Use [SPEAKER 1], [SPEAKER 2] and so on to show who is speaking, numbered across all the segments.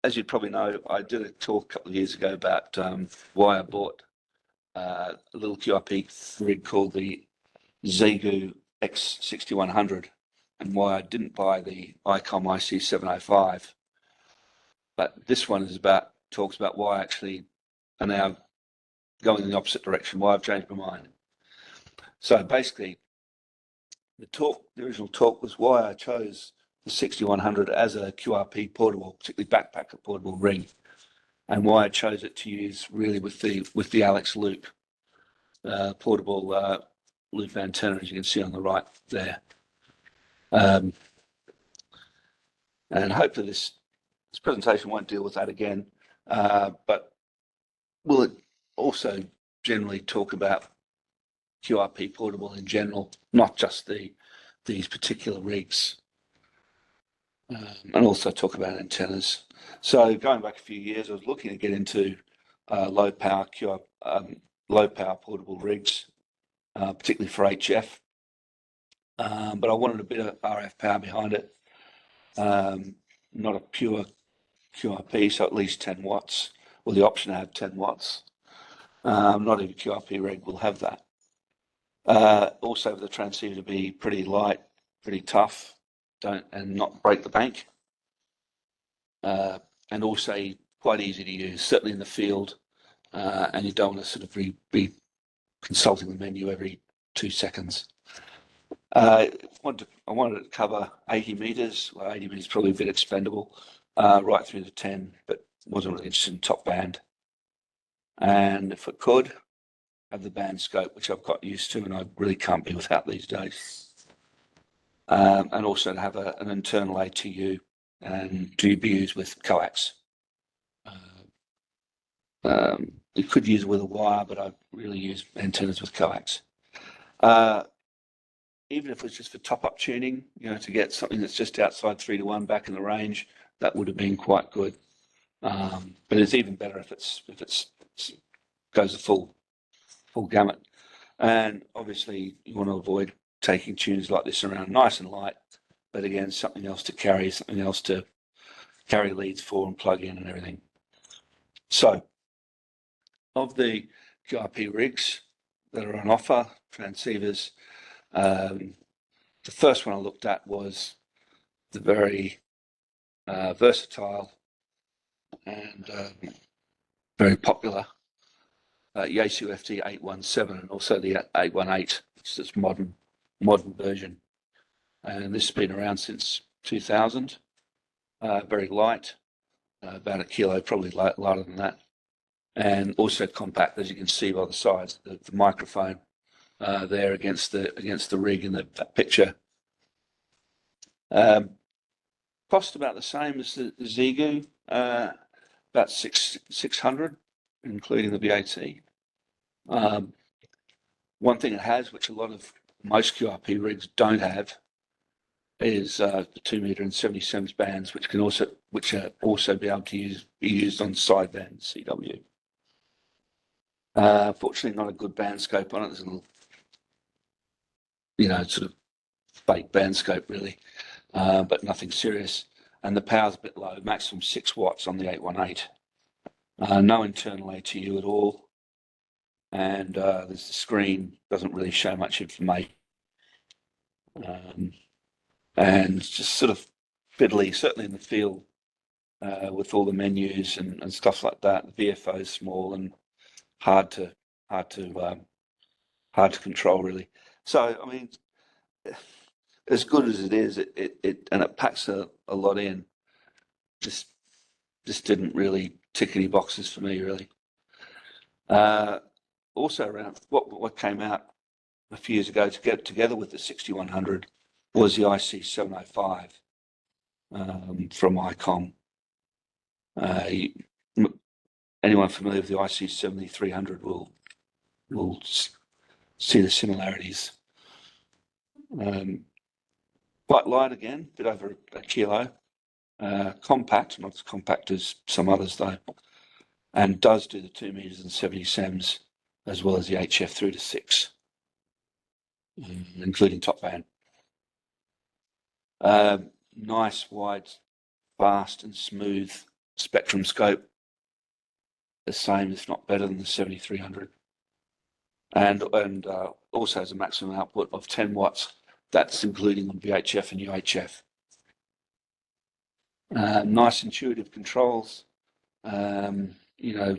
[SPEAKER 1] as you probably know, I did a talk a couple of years ago about why I bought a little QRP rig called the ZEGU X6100 and why I didn't buy the ICOM IC705. But this one is talks about why I actually are now going in the opposite direction, why I've changed my mind. So basically, the original talk was why I chose the 6100 as a QRP portable, particularly backpacker portable rig, and why I chose it to use really with the Alex Loop portable loop antenna, as you can see on the right there. And hopefully this presentation won't deal with that again, but will it also generally talk about QRP portable in general, not just these particular rigs, and also talk about antennas. So going back a few years, I was looking to get into low power portable rigs, particularly for HF, but I wanted a bit of RF power behind it, not a pure QRP, so at least 10 watts, or the option to have 10 watts. Not even QRP rig will have that. Also, for the transceiver to be pretty light, pretty tough, and not break the bank, and also quite easy to use, certainly in the field, and you don't want to sort of be consulting the menu every 2 seconds. I wanted to cover 80 meters. Well, 80 meters is probably a bit expendable, right through to 10, but wasn't really interested in top band. And if I could, have the band scope, which I've got used to and I really can't be without these days. And also to have an internal ATU and to be used with coax. You could use it with a wire, but I really use antennas with coax. Even if it was just for top-up tuning, to get something that's just outside 3 to 1 back in the range, that would have been quite good. But it's even better if it's goes the full gamut. And obviously, you want to avoid taking tunes like this around nice and light, but again, something else to carry leads for and plug in and everything. So, of the QRP rigs that are on offer, transceivers, the first one I looked at was the very versatile and very popular Yaesu FT817 and also the 818, which is its modern version. And this has been around since 2000. Very light, about 1 kilo, probably lighter than that, and also compact, as you can see by the size of the microphone there against the rig in that picture. Cost about the same as the ZEGU, about 600, including the VAT. One thing it has, which most QRP rigs don't have, is the 2 meter and 70 sems bands, which are also be able to be used on sideband CW. Fortunately, not a good band scope on it. There's a little, sort of fake band scope really, but nothing serious. And the power's a bit low, maximum 6 watts on the 818. No internal ATU at all. And the screen doesn't really show much information. And just sort of fiddly, certainly in the field, with all the menus and stuff like that. The VFO is small and hard to control really. So I mean, as good as it is, it packs a lot in. Just didn't really tick any boxes for me really. Also around what came out a few years ago to get together with the 6100 was the IC705 from ICOM. Anyone familiar with the IC7300 will see the similarities. Quite light again, a bit over 1 kilo. Compact, not as compact as some others though, and does do the 2 meters and 70 sems as well as the HF through to 6, including top band. Nice, wide, fast and smooth spectrum scope, the same, if not better than the 7300. And also has a maximum output of 10 watts. That's including on VHF and UHF. Nice intuitive controls. You know,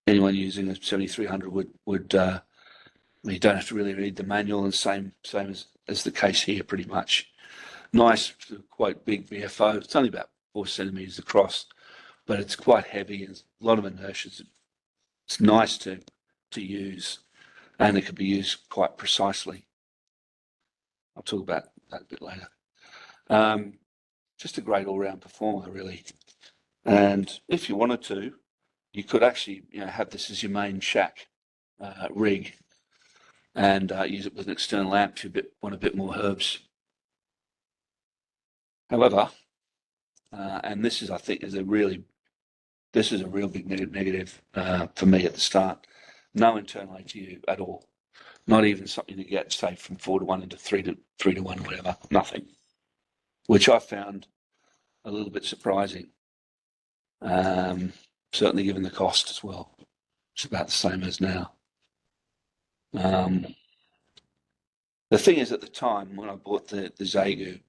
[SPEAKER 1] anyone using a 7300 would you don't have to really read the manual, and same as the case here, pretty much. Nice, quite big VFO. It's only about 4 centimeters across, but it's quite heavy and a lot of inertia. It's nice to use, and it can be used quite precisely. I'll talk about that a bit later. Just a great all-round performer, really. And if you wanted to, you could actually, have this as your main shack rig, and use it with an external amp if you want a bit more herbs. However, and this is, I think, is a real big negative for me at the start. No internal ATU at all. Not even something to get, say, from 4-to-1 into 3-to-1 or whatever. Nothing. Which I found a little bit surprising. Certainly given the cost as well. It's about the same as now. The thing is, at the time when I bought the TJU,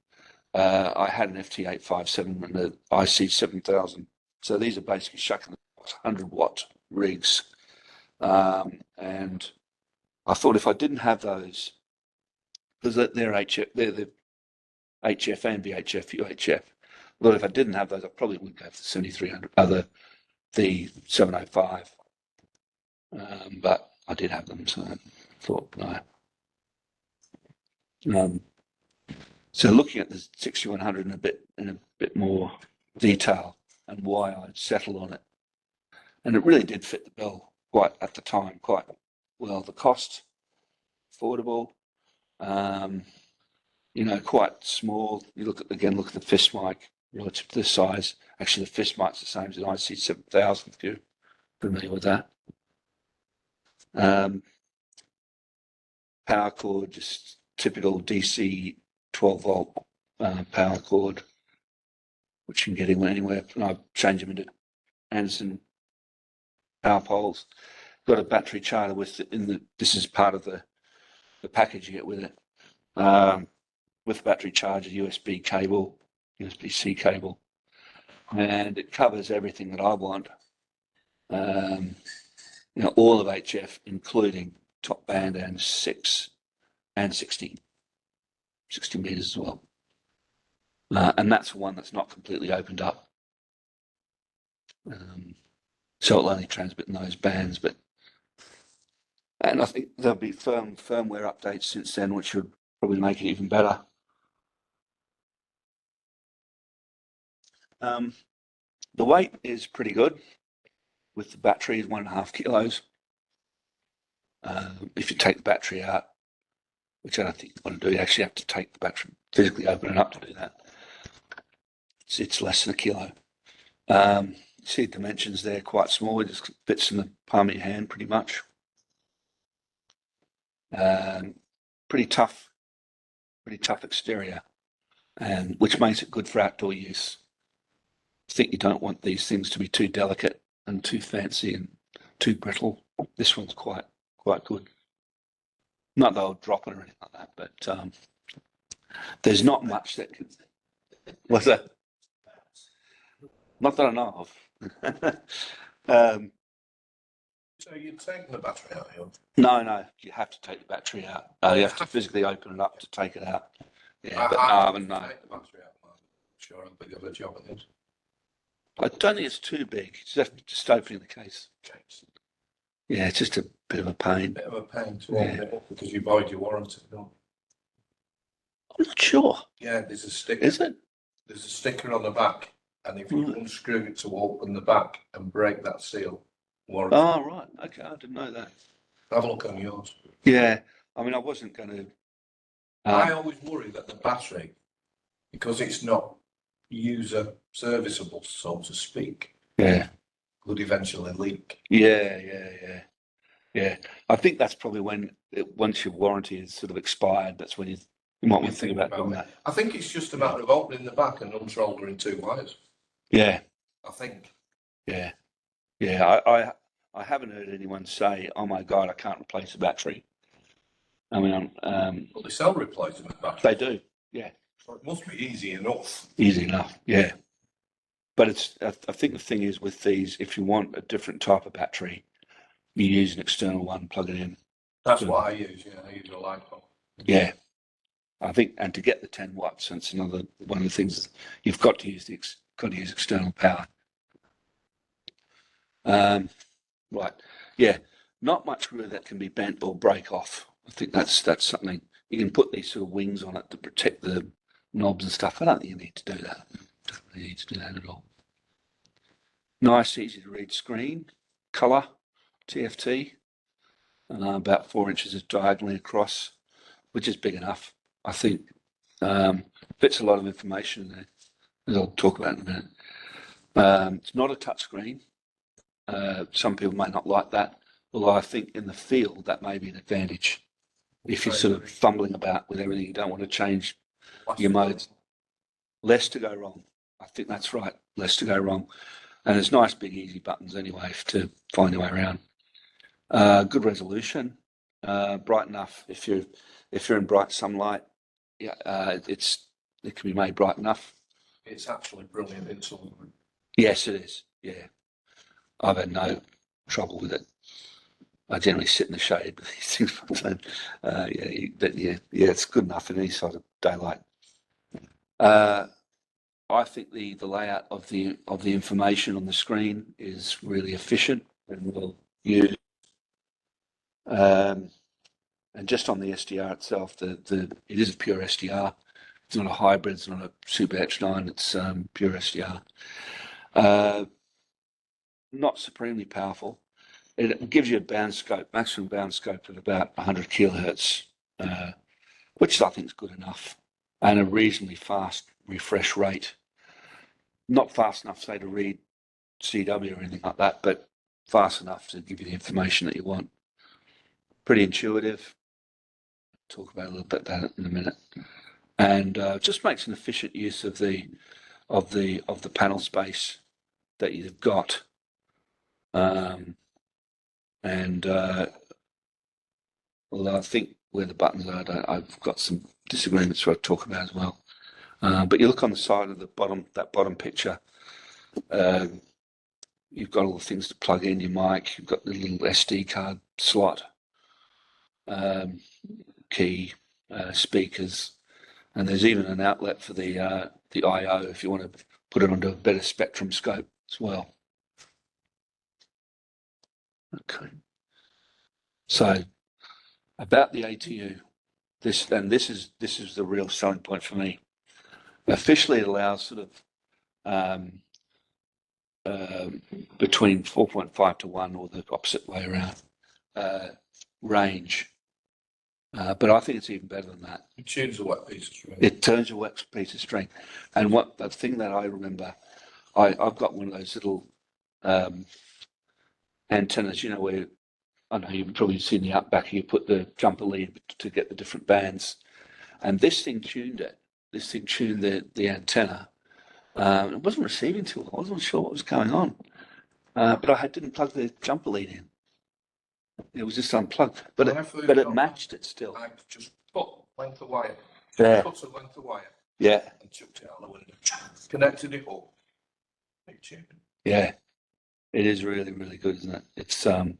[SPEAKER 1] I had an FT857 and an IC7000. So these are basically shucking 100-watt rigs. And I thought if I didn't have those, because they're the HF and VHF, UHF. I thought if I didn't have those, I probably wouldn't go for the 7300, the 705. But I did have them, so I thought no. So looking at the 6100 in a bit more detail, and why I'd settled on it, and it really did fit the bill quite well. The cost, affordable, quite small. You look at the fist mic relative to the size. Actually, the fist mic's the same as an IC7000 if you're familiar with that. Power cord, just typical DC 12-volt power cord, which you can get anywhere. And I change them into Anderson power poles. Got a battery charger with it this is part of the package you get with it. With battery charger, USB cable, USB-C cable, and it covers everything that I want. All of HF, including top band and 6 and 60 meters as well. And that's one that's not completely opened up. So it'll only transmit in those bands, and I think there'll be firmware updates since then, which would probably make it even better. The weight is pretty good with the battery, 1.5 kilos. If you take the battery out, which I don't think you want to do, you actually have to take the battery, physically open it up to do that. It's less than 1 kilo. See dimensions there, quite small. It just fits in the palm of your hand pretty much. Pretty tough exterior, and which makes it good for outdoor use. I think you don't want these things to be too delicate and too fancy and too brittle. This one's quite good. Not that I'll drop it or anything like that, but there's not much that can. What's that? Not that I know of.
[SPEAKER 2] So you're taking the battery out here?
[SPEAKER 1] No, you have to take the battery out. You have to physically open it up to take it out. Yeah, but no, I haven't. No.
[SPEAKER 2] Take the battery out. I'm sure how big of a job it is.
[SPEAKER 1] I don't think it's too big. Just opening the case. Yeah, it's just a bit of a pain.
[SPEAKER 2] Bit of a pain to open it up because you void your warranty. Don't
[SPEAKER 1] I'm not sure.
[SPEAKER 2] Yeah, there's a sticker.
[SPEAKER 1] Is it?
[SPEAKER 2] There's a sticker on the back, and if you unscrew it to open the back and break that seal, warranty.
[SPEAKER 1] Oh, right. Okay, I didn't know that.
[SPEAKER 2] Have a look on yours.
[SPEAKER 1] Yeah, I mean, I wasn't going to.
[SPEAKER 2] I always worry that the battery, because it's not user serviceable, so to speak, could eventually leak.
[SPEAKER 1] Yeah. I think that's probably when once your warranty is sort of expired, that's when you might want to think about doing that.
[SPEAKER 2] I think it's just a matter of opening the back and unsoldering 2 wires.
[SPEAKER 1] Yeah,
[SPEAKER 2] I think.
[SPEAKER 1] Yeah. I haven't heard anyone say, "Oh my God, I can't replace a battery." I mean,
[SPEAKER 2] Well, they sell replacement batteries.
[SPEAKER 1] they do. Yeah.
[SPEAKER 2] So it must be easy enough.
[SPEAKER 1] Easy enough. Yeah. But I think the thing is with these, if you want a different type of battery, you use an external one, plug it in.
[SPEAKER 2] That's what I use. Yeah, I use a light bulb.
[SPEAKER 1] Yeah. I think, and to get the 10 watts, that's another one of the things you've got to use external power. Right. Yeah. Not much really that can be bent or break off. I think that's something you can put these sort of wings on it to protect the knobs and stuff. I don't think you need to do that. Don't really need to do that at all. Nice, easy to read screen, color, TFT, about 4 inches diagonally across, which is big enough. I think fits a lot of information in there, as I'll talk about in a minute. It's not a touch screen. Some people may not like that, although I think in the field that may be an advantage. If you're sort of fumbling about with everything, you don't want to change your modes. Less to go wrong. I think that's right. Less to go wrong. And it's nice, big, easy buttons anyway to find your way around. Good resolution, bright enough. If you're in bright sunlight, yeah, it can be made bright enough.
[SPEAKER 2] It's actually brilliant in sunlight.
[SPEAKER 1] Yes, it is. Yeah, I've had no trouble with it. I generally sit in the shade with these things, yeah, it's good enough in any sort of daylight. I think the layout of the information on the screen is really efficient and well used. And just on the SDR itself, it is a pure SDR. It's not a hybrid. It's not a super H9. It's pure SDR. Not supremely powerful. It gives you a band scope, maximum band scope of about 100 kilohertz, which I think is good enough, and a reasonably fast refresh rate. Not fast enough, say, to read CW or anything like that, but fast enough to give you the information that you want. Pretty intuitive. Talk about a little bit about it in a minute, and just makes an efficient use of the panel space that you've got. Although I think where the buttons are, I've got some disagreements where I talk about as well. But you look on the side of that bottom picture, you've got all the things to plug in your mic. You've got the little SD card slot, key, speakers, and there's even an outlet for the I/O if you want to put it onto a better spectrum scope as well. Okay. So about the ATU, this is the real selling point for me. Officially, it allows sort of between 4.5 to 1 or the opposite way around range. But I think it's even better than that.
[SPEAKER 2] It tunes a wet piece of string.
[SPEAKER 1] It turns a wet piece of string. And what the thing that I remember, I've got one of those little antennas, you know, where I know you've probably seen the back, you put the jumper lead to get the different bands. And this thing tuned it. This thing tuned the antenna. It wasn't receiving too well. I wasn't sure what was going on. But I didn't plug the jumper lead in. It was just unplugged. But it matched it still.
[SPEAKER 2] I just put length of wire.
[SPEAKER 1] Yeah.
[SPEAKER 2] Put some length of wire.
[SPEAKER 1] Yeah.
[SPEAKER 2] And chucked it out the window. Connected it up.
[SPEAKER 1] Yeah. It is really, really good, isn't it? It's
[SPEAKER 2] I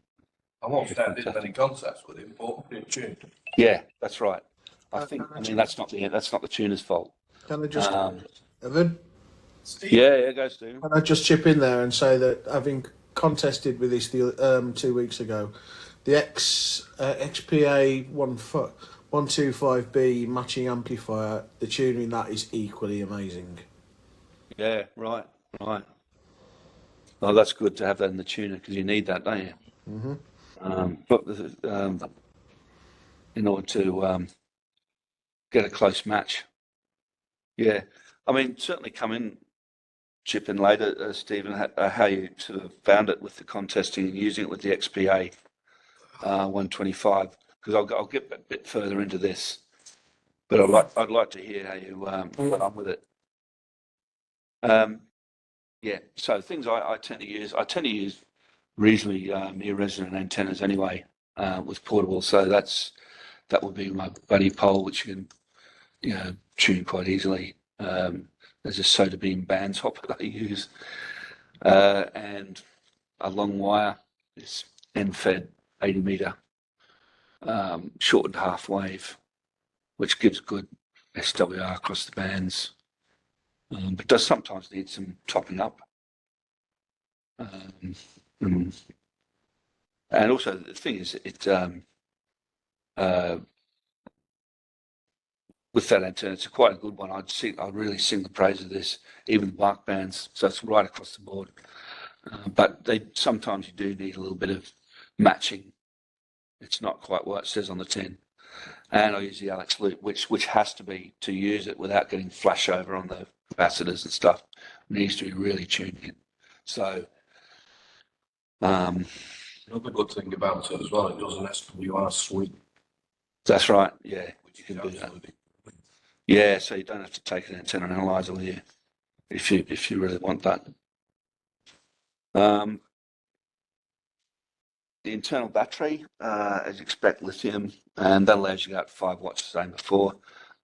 [SPEAKER 2] won't stand in many concerts with him, but it's tuned.
[SPEAKER 1] Yeah, that's right. I mean that's not the tuner's fault.
[SPEAKER 3] Can I just, Evan?
[SPEAKER 1] Yeah, go Stephen.
[SPEAKER 3] Can I just chip in there and say that having contested with this 2 weeks ago, the XPA 125B matching amplifier, the tuning that is equally amazing.
[SPEAKER 1] Yeah, right. Oh, that's good to have that in the tuner because you need that, don't you? Mm-hmm. In order to get a close match. Yeah, I mean, certainly come in, chip in later, Stephen, how you sort of found it with the contesting and using it with the XPA 125, because I'll get a bit further into this, but I'd like to hear how you got on with it. Yeah, so things I tend to use reasonably near resident antennas anyway, with portable. So that would be my buddy pole, which you can tune quite easily. There's a soda beam band hopper that I use, and a long wire, this end-fed 80 meter shortened half wave, which gives good SWR across the bands, but does sometimes need some topping up. And also the thing is, with that antenna, it's quite a good one. I'd really sing the praise of this, even the bark bands. So it's right across the board. But sometimes you do need a little bit of matching. It's not quite what it says on the tin. And I use the Alex loop, which has to be, to use it without getting flash over on the capacitors and stuff, it needs to be really tuned in. So
[SPEAKER 2] Another good thing about it as well, it does an SWR sweep.
[SPEAKER 1] that's right, yeah,
[SPEAKER 2] Which
[SPEAKER 1] you can do that.
[SPEAKER 2] absolutely.
[SPEAKER 1] Yeah, so you don't have to take an antenna analyzer with you if you really want that. The internal battery, as you expect, lithium, and that allows you to go up to 5 watts, the same before.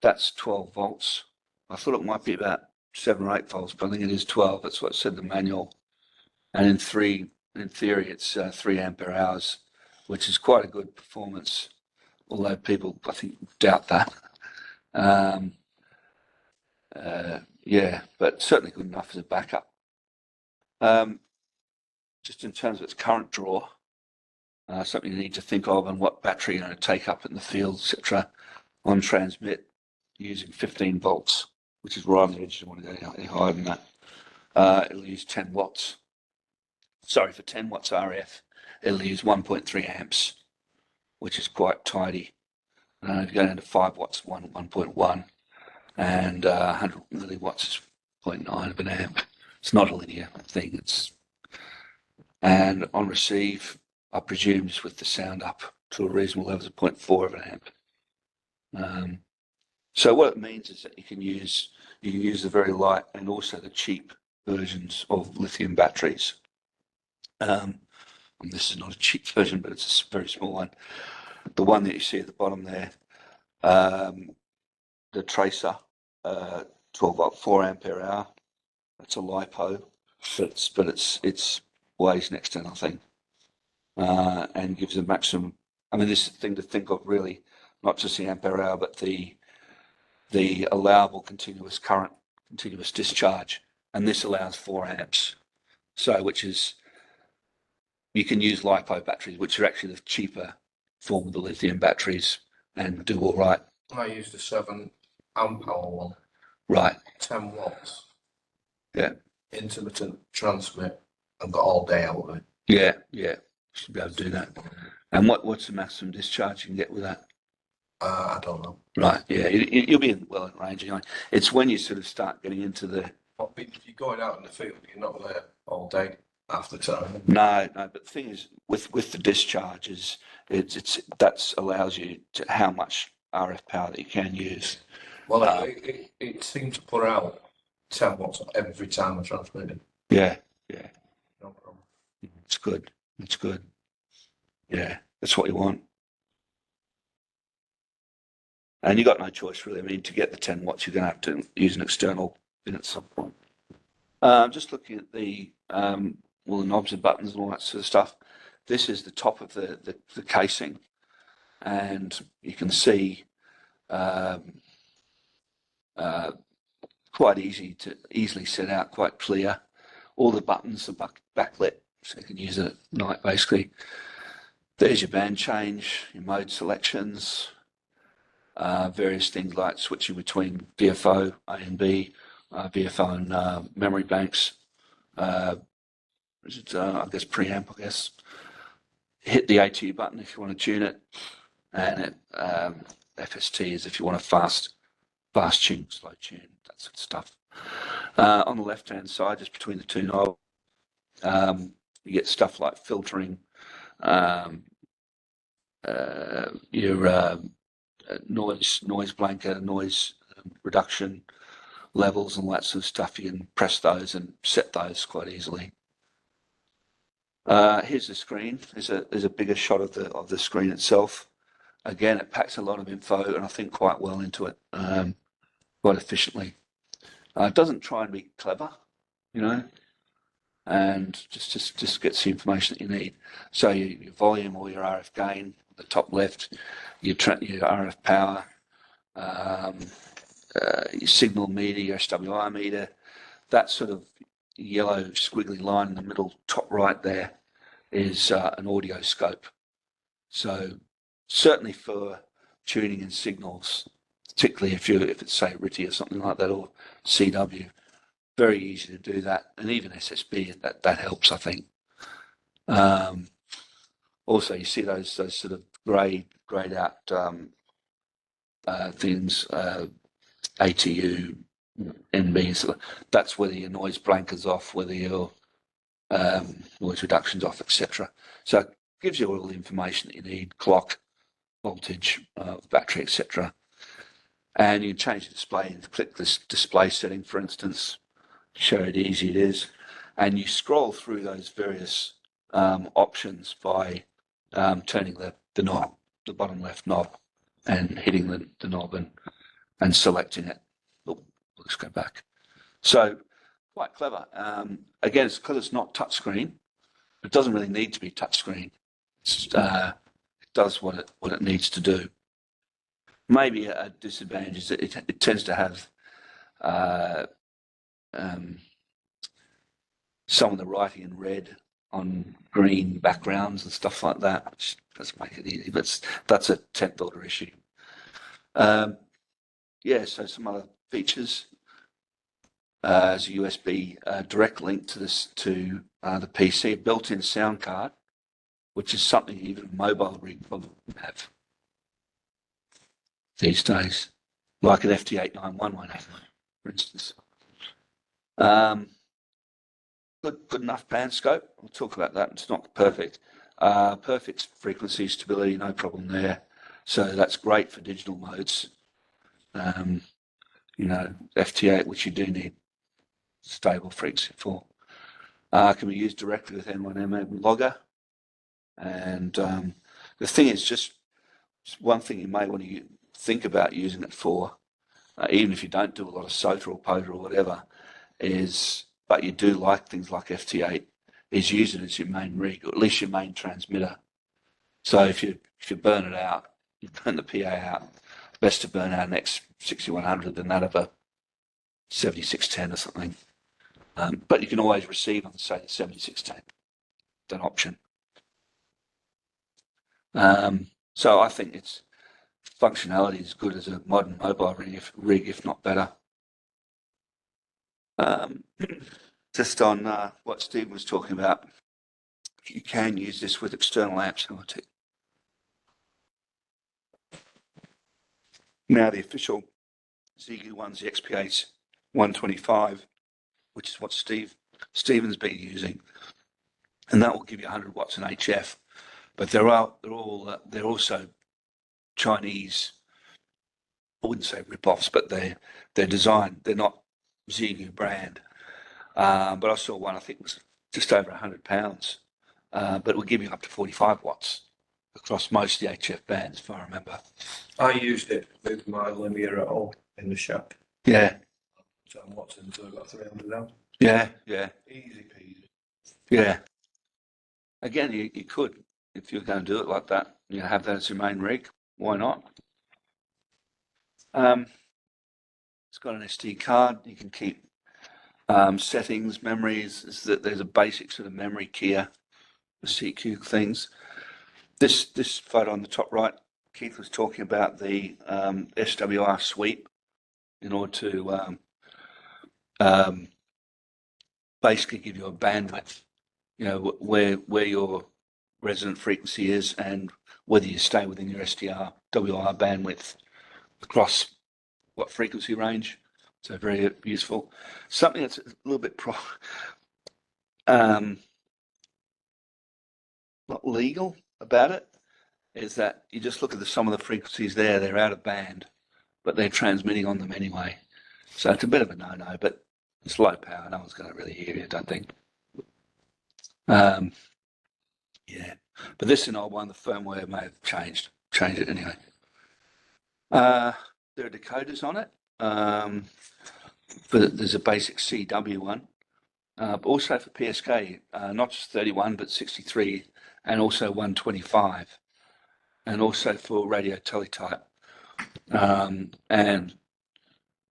[SPEAKER 1] That's 12 volts. I thought it might be about 7 or 8 volts, but I think it is 12. That's what it said in the manual. And in theory, it's 3 ampere hours, which is quite a good performance, although people, I think, doubt that. Yeah, but certainly good enough as a backup. Just in terms of its current draw, something you need to think of and what battery you're going to take up in the field, etc. On transmit using 15 volts, which is right on the edge. You don't want to go any higher than that. It'll use 10 watts. Sorry, for 10 watts RF, it'll use 1.3 amps, which is quite tidy. If you go down to 5 watts, 1.1, and 100 milliwatts is 0.9 of an amp. It's not a linear thing. And on receive, I presume just with the sound up to a reasonable level of 0.4 of an amp. So what it means is that you can use the very light and also the cheap versions of lithium batteries. And this is not a cheap version, but it's a very small one. The one that you see at the bottom there, the tracer, 12 volt, 4 ampere hour. It's a LiPo, but it's weighs next to nothing, and gives a maximum. I mean, this thing to think of really, not just the ampere hour, but the allowable continuous current, continuous discharge, and this allows 4 amps. So, which is, you can use LiPo batteries, which are actually the cheaper form of the lithium batteries, and do all right.
[SPEAKER 2] I used a 7 amp hour one.
[SPEAKER 1] Right.
[SPEAKER 2] 10 watts.
[SPEAKER 1] Yeah.
[SPEAKER 2] Intermittent transmit and got all day out of it.
[SPEAKER 1] Yeah. Should be able to do that. And what's the maximum discharge you can get with that?
[SPEAKER 2] I don't know.
[SPEAKER 1] Right, yeah, you'll be well in range. It's when you sort of start getting into the.
[SPEAKER 2] But if you're going out in the field, you're not there all day after time.
[SPEAKER 1] No, but the thing is, with the discharges, that allows you to how much RF power that you can use.
[SPEAKER 2] Well, it seemed to put out 10 watts every time I transmitted.
[SPEAKER 1] Yeah.
[SPEAKER 2] No problem.
[SPEAKER 1] It's good. Yeah, that's what you want. And you got no choice really. I mean, to get the 10 watts, you're going to have to use an external bin at some point. Just looking at the all the knobs and buttons and all that sort of stuff. This is the top of the casing, and you can see quite easily set out, quite clear. All the buttons are backlit, so you can use it at night basically. There's your band change, your mode selections, various things like switching between VFO, A and B, VFO and memory banks. I guess preamp, I guess. Hit the ATU button if you want to tune it, and FST is if you want to fast tune, slow tune, that sort of stuff. On the left-hand side, just between the two knobs, you get stuff like filtering, your noise blanket, noise reduction, levels and all that sort of stuff. You can press those and set those quite easily. Here's the screen. There's a bigger shot of the screen itself. Again, it packs a lot of info, and I think quite well into it, quite efficiently. It doesn't try and be clever, you know, and just gets the information that you need. So your volume or your RF gain, the top left, your RF power, your signal meter, your SWR meter, that sort of yellow squiggly line in the middle top right there is an audio scope. So certainly for tuning in signals, particularly if it's say RTTY or something like that, or CW, very easy to do that, and even SSB that helps, I think. Also, you see those sort of grayed out things, ATU, NB. So that's whether your noise blanker's off, whether your noise reduction's off, etc. So it gives you all the information that you need: clock, voltage, battery, etc. And you can change the display and click this display setting, for instance, show how easy it is. And you scroll through those various options by turning the knob, the bottom left knob, and hitting the knob and selecting it. Oh, let's go back. So quite clever. Again, it's because it's not touchscreen. It doesn't really need to be touchscreen. It does what it needs to do. Maybe a disadvantage is that it tends to have some of the writing in red on green backgrounds and stuff like that, which doesn't make it easy, but that's a 10th order issue. Yeah, so some other features. As a USB direct link to the PC, a built-in sound card, which is something even a mobile rig probably wouldn't have these days, like an FT891 won't have one, for instance. Good enough band scope. We'll talk about that. It's not perfect. Perfect frequency stability, no problem there. So that's great for digital modes. You know, FT8, which you do need stable frequency for. Can be used directly with M1M logger. And the thing is, just one thing you may want to think about using it for, even if you don't do a lot of SOTA or POTA or whatever, but you do like things like FT8, is use it as your main rig, or at least your main transmitter. So if you burn it out, you burn the PA out, best to burn out an X6100 than that of a 7610 or something. But you can always receive on, say, the 7610. It's an option. So I think its functionality is good as a modern mobile rig, if not better. Just on what Steve was talking about, you can use this with external amps. Now the official ZigGoo one's the XP8 125, which is what Stephen's been using, and that will give you 100 watts in HF. But they're also Chinese. I wouldn't say rip-offs, but they're designed. They're not ZigGoo brand. But I saw one, I think it was just over £100, but it will give you up to 45 watts across most of the HF bands, if I remember.
[SPEAKER 2] I used it with my Lumia at home in the shop.
[SPEAKER 1] Yeah.
[SPEAKER 2] 10 watts until I got 300 amps.
[SPEAKER 1] Yeah.
[SPEAKER 2] Easy peasy.
[SPEAKER 1] Yeah. Again, you could, if you're going to do it like that, have that as your main rig. Why not? It's got an SD card. You can keep settings, memories. There's a basic sort of memory key, the CQ things. This photo on the top right, Keith was talking about the SWR sweep in order to basically give you a bandwidth, where your resonant frequency is and whether you stay within your SDR WR bandwidth across what frequency range. So very useful. Something that's a little bit not legal about it is that you just look at some of the frequencies there, they're out of band, but they're transmitting on them anyway. So it's a bit of a no-no, but it's low power. No one's going to really hear you, I don't think. Yeah, but this is an old one. The firmware may have changed it anyway. There are decoders on it. There's a basic CW one, but also for PSK, not just 31, but 63, and also 125, and also for radio teletype. And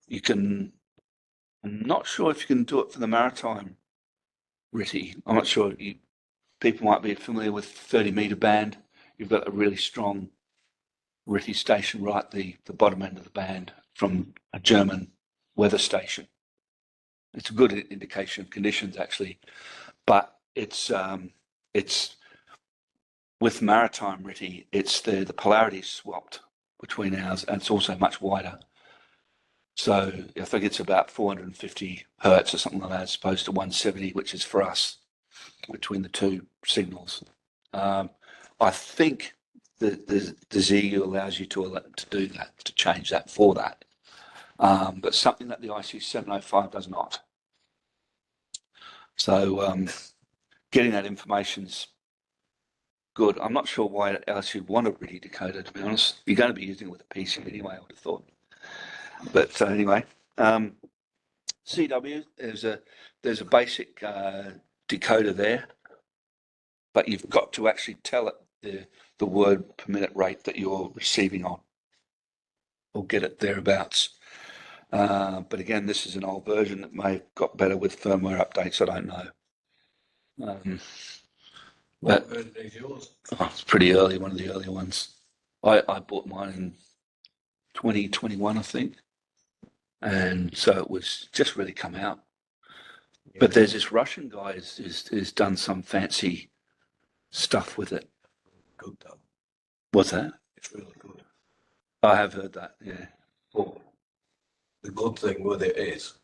[SPEAKER 1] you can, I'm not sure if you can do it for the maritime RTTY. I'm not sure. People might be familiar with 30-meter band. You've got a really strong RTTY station right at the bottom end of the band from a German weather station. It's a good indication of conditions, actually, but it's with maritime RTTY, it's the polarity swapped between ours, and it's also much wider. So I think it's about 450 hertz or something like that, as opposed to 170, which is for us between the two signals. I think the ZU allows you to do that, to change that for that, but something that the IC 705 does not. So getting that information's good. I'm not sure why else you'd want a RTTY decoder, to be honest. You're going to be using it with a PC anyway, I would have thought. But anyway, CW, there's a basic decoder there, but you've got to actually tell it the word per minute rate that you're receiving on, or get it thereabouts. But again, this is an old version that may have got better with firmware updates. I don't know.
[SPEAKER 2] What version is yours?
[SPEAKER 1] It's pretty early, one of the earlier ones. I bought mine in 2021, I think, and so it was just really come out.
[SPEAKER 2] Yeah.
[SPEAKER 1] But there's this Russian guy who's done some fancy stuff with it.
[SPEAKER 2] Good though.
[SPEAKER 1] What's that?
[SPEAKER 2] It's really good.
[SPEAKER 1] I have heard that. Yeah.
[SPEAKER 2] But the good thing with it is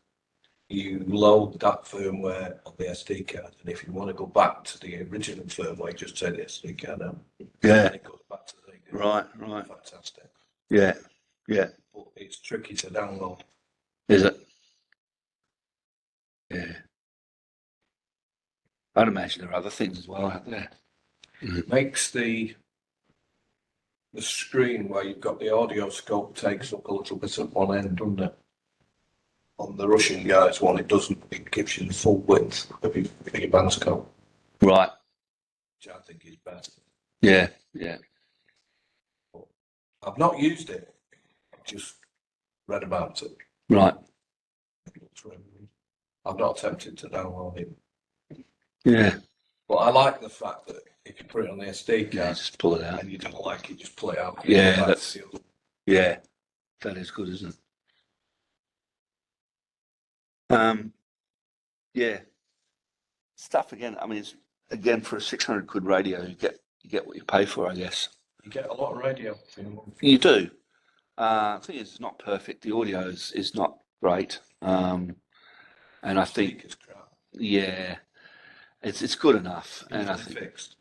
[SPEAKER 2] you load that firmware on the SD card, and if you want to go back to the original firmware, just take the SD card out.
[SPEAKER 1] Yeah.
[SPEAKER 2] And it goes back to the
[SPEAKER 1] Right.
[SPEAKER 2] Fantastic.
[SPEAKER 1] Yeah.
[SPEAKER 2] But it's tricky to download.
[SPEAKER 1] Is it? Yeah. I'd imagine there are other things as well out there.
[SPEAKER 2] It makes the screen where you've got the audio scope takes up a little bit at one end, doesn't it? On the Russian guys one, it doesn't. It gives you the full width of your band scope,
[SPEAKER 1] Right.
[SPEAKER 2] which I think is better.
[SPEAKER 1] Yeah.
[SPEAKER 2] I've not used it. I've just read about it.
[SPEAKER 1] Right.
[SPEAKER 2] I've not attempted to download it.
[SPEAKER 1] Yeah.
[SPEAKER 2] But I like the fact that if you put it on the SD
[SPEAKER 1] Yeah.
[SPEAKER 2] card
[SPEAKER 1] Just pull it out.
[SPEAKER 2] and you don't like it, just pull it out.
[SPEAKER 1] Yeah, yeah. That is good, isn't it? Yeah. Stuff again. I mean, it's, again, for a 600 quid radio, you get what you pay for, I guess.
[SPEAKER 2] You get a lot of radio.
[SPEAKER 1] You do. The thing is, it's not perfect. The audio is not great. And I think,
[SPEAKER 2] It's crap.
[SPEAKER 1] yeah, it's good enough. And I think
[SPEAKER 2] Fixed.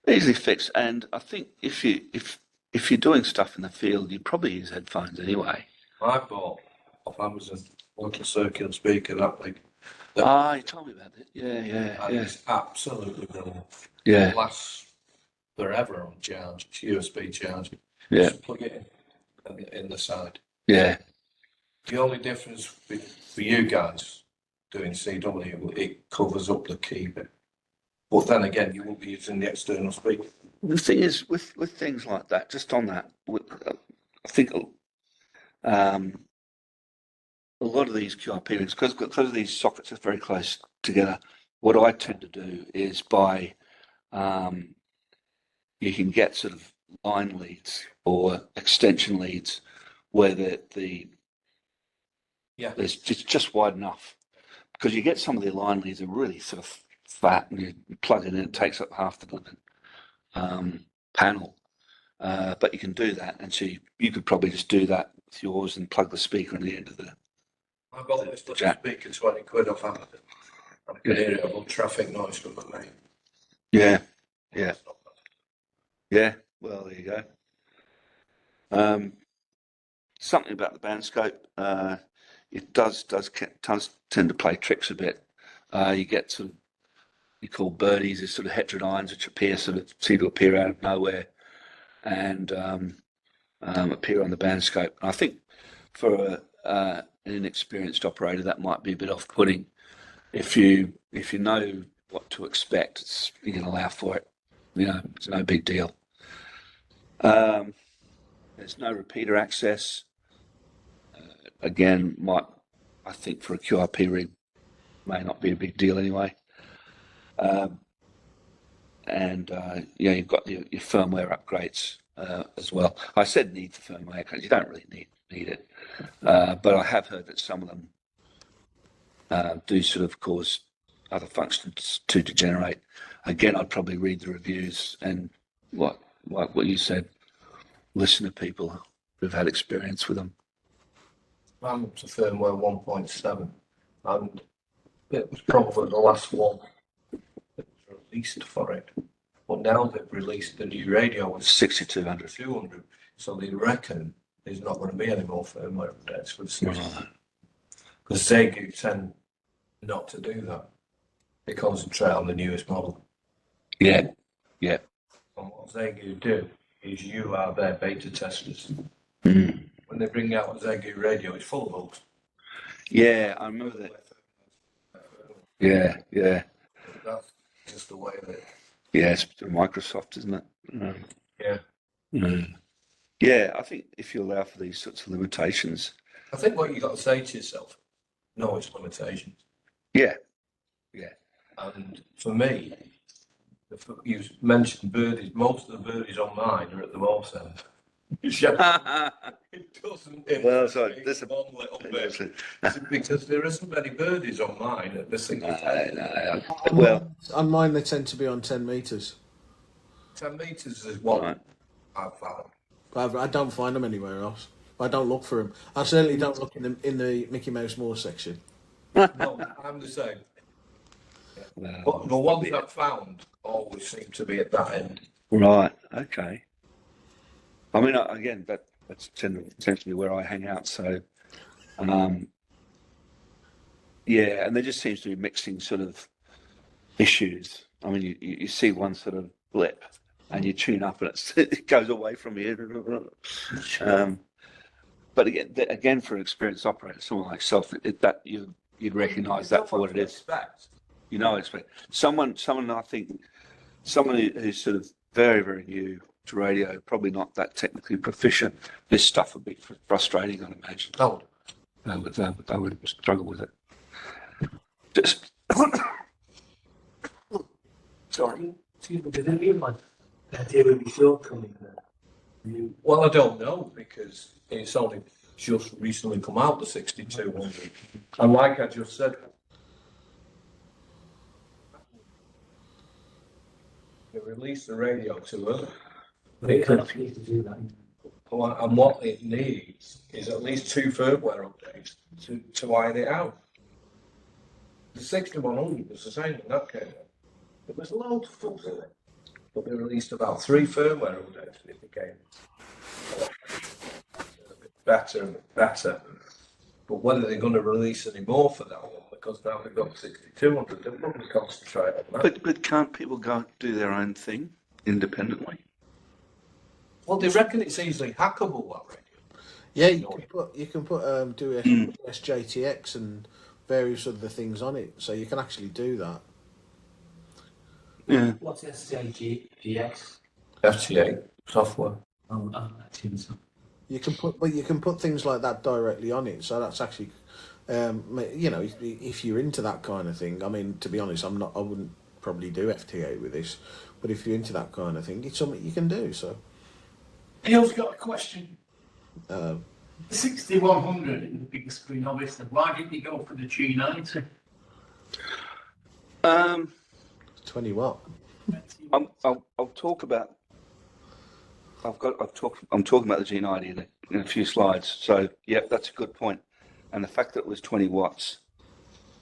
[SPEAKER 1] easily fixed. And I think if you're doing stuff in the field, you probably use headphones anyway.
[SPEAKER 2] I bought off Amazon a little circular speaker that big.
[SPEAKER 1] You told me about it.
[SPEAKER 2] And it's absolutely brilliant.
[SPEAKER 1] Yeah.
[SPEAKER 2] It lasts forever on charge. It's USB charge.
[SPEAKER 1] Yeah.
[SPEAKER 2] Just plug it in the side.
[SPEAKER 1] Yeah.
[SPEAKER 2] The only difference for you guys doing CW, it covers up the key bit. But then again, you won't be using the external speaker.
[SPEAKER 1] The thing is, with things like that, just on that, I think a lot of these QRP rings, because these sockets are very close together, what I tend to do is buy, you can get sort of line leads or extension leads where there's just wide enough, because you get some of the line leads are really sort of fat, and you plug it in, it takes up half the panel. But you can do that, and so you could probably just do that with yours and plug the speaker in the end of the.
[SPEAKER 2] I bought this little speaker 20 quid off Amazon. I could hear it above traffic noise from the main.
[SPEAKER 1] Yeah. Well, there you go. Something about the band scope. it does tend to play tricks a bit. You get sort of, you call birdies, these sort of heterodynes which seem to appear out of nowhere and appear on the bandscope. And I think for an inexperienced operator, that might be a bit off-putting. If you know what to expect, you can allow for it. It's no big deal. There's no repeater access. Again, I think for a QRP rig, may not be a big deal anyway. You've got your firmware upgrades as well. I said need for firmware because you don't really need it, but I have heard that some of them do sort of cause other functions to degenerate. Again, I'd probably read the reviews and what you said, listen to people who've had experience with them.
[SPEAKER 2] I'm up to firmware 1.7, and it was probably the last one that was released for it. But now they've released the new radio with
[SPEAKER 1] 6200.
[SPEAKER 2] 200, so they reckon there's not going to be any more firmware updates for the system.
[SPEAKER 1] Right.
[SPEAKER 2] Because ZEGU tend not to do that. They concentrate on the newest model.
[SPEAKER 1] Yeah.
[SPEAKER 2] And what ZEGU do is you are their beta testers.
[SPEAKER 1] Mm.
[SPEAKER 2] When they bring out a ZEGU radio, it's full of bugs.
[SPEAKER 1] Yeah, I remember that. Yeah.
[SPEAKER 2] That's just the way that.
[SPEAKER 1] Yeah, it's Microsoft, isn't it?
[SPEAKER 2] Yeah.
[SPEAKER 1] Yeah, I think if you allow for these sorts of limitations.
[SPEAKER 2] I think what you got to say to yourself, know its limitations.
[SPEAKER 1] Yeah.
[SPEAKER 2] And for me, you mentioned birdies. Most of the birdies on mine are at the most end. It doesn't.
[SPEAKER 1] Well, sorry, this
[SPEAKER 2] one little bit because there isn't many birdies on mine at the single.
[SPEAKER 1] No. Well,
[SPEAKER 3] on mine they tend to be on 10 metres.
[SPEAKER 2] 10 metres is what
[SPEAKER 1] right.
[SPEAKER 2] I've found.
[SPEAKER 3] But I don't find them anywhere else. I don't look for them. I certainly don't look in the Mickey Mouse Moore section.
[SPEAKER 2] No, I'm the same.
[SPEAKER 1] Well,
[SPEAKER 2] But the ones I've found always seem to be at that end.
[SPEAKER 1] right. Okay. I mean, again, that's essentially where I hang out. So, yeah, and there just seems to be mixing sort of issues. I mean, you see one sort of blip, and you tune up, and it goes away from you. But again, for an experienced operator, someone like yourself, you'd recognise that for what it is. You know, expect someone I think, someone who's sort of very, very new to radio, probably not that technically proficient. This stuff would be frustrating, I'd imagine.
[SPEAKER 2] Oh,
[SPEAKER 1] I would struggle with it. Just sorry.
[SPEAKER 4] Excuse me, did anyone deal with the shortcoming there?
[SPEAKER 2] well, I don't know because it's only just recently come out, the 6200. And like I just said, they released the radio too early.
[SPEAKER 4] They can't need to do that.
[SPEAKER 2] And what it needs is at least 2 firmware updates to iron it out. The 6100 was the same when that came out. There was loads of fun with it. But they released about 3 firmware updates and it became a bit better and better. But whether they're going to release any more for that one, because now they've got 6200, they'll probably concentrate on that.
[SPEAKER 1] But can't people go do their own thing independently?
[SPEAKER 2] Well, they reckon it's easily hackable, that radio.
[SPEAKER 3] Yeah, you can put do SJTX and various other things on it, so you can actually do that.
[SPEAKER 1] Yeah.
[SPEAKER 4] What's SJGX?
[SPEAKER 2] FTA software.
[SPEAKER 3] You can put things like that directly on it, so that's actually, if you're into that kind of thing. I mean, to be honest, I wouldn't probably do FTA with this, but if you're into that kind of thing, it's something you can do. So.
[SPEAKER 5] Neil's got a question.
[SPEAKER 3] Uh,
[SPEAKER 5] The 6100 in the big screen, obviously. Why didn't you go for the G90?
[SPEAKER 3] 20 watt.
[SPEAKER 1] I'll talk about. I'm talking about the G90 in a few slides. So yeah, that's a good point. And the fact that it was 20 watts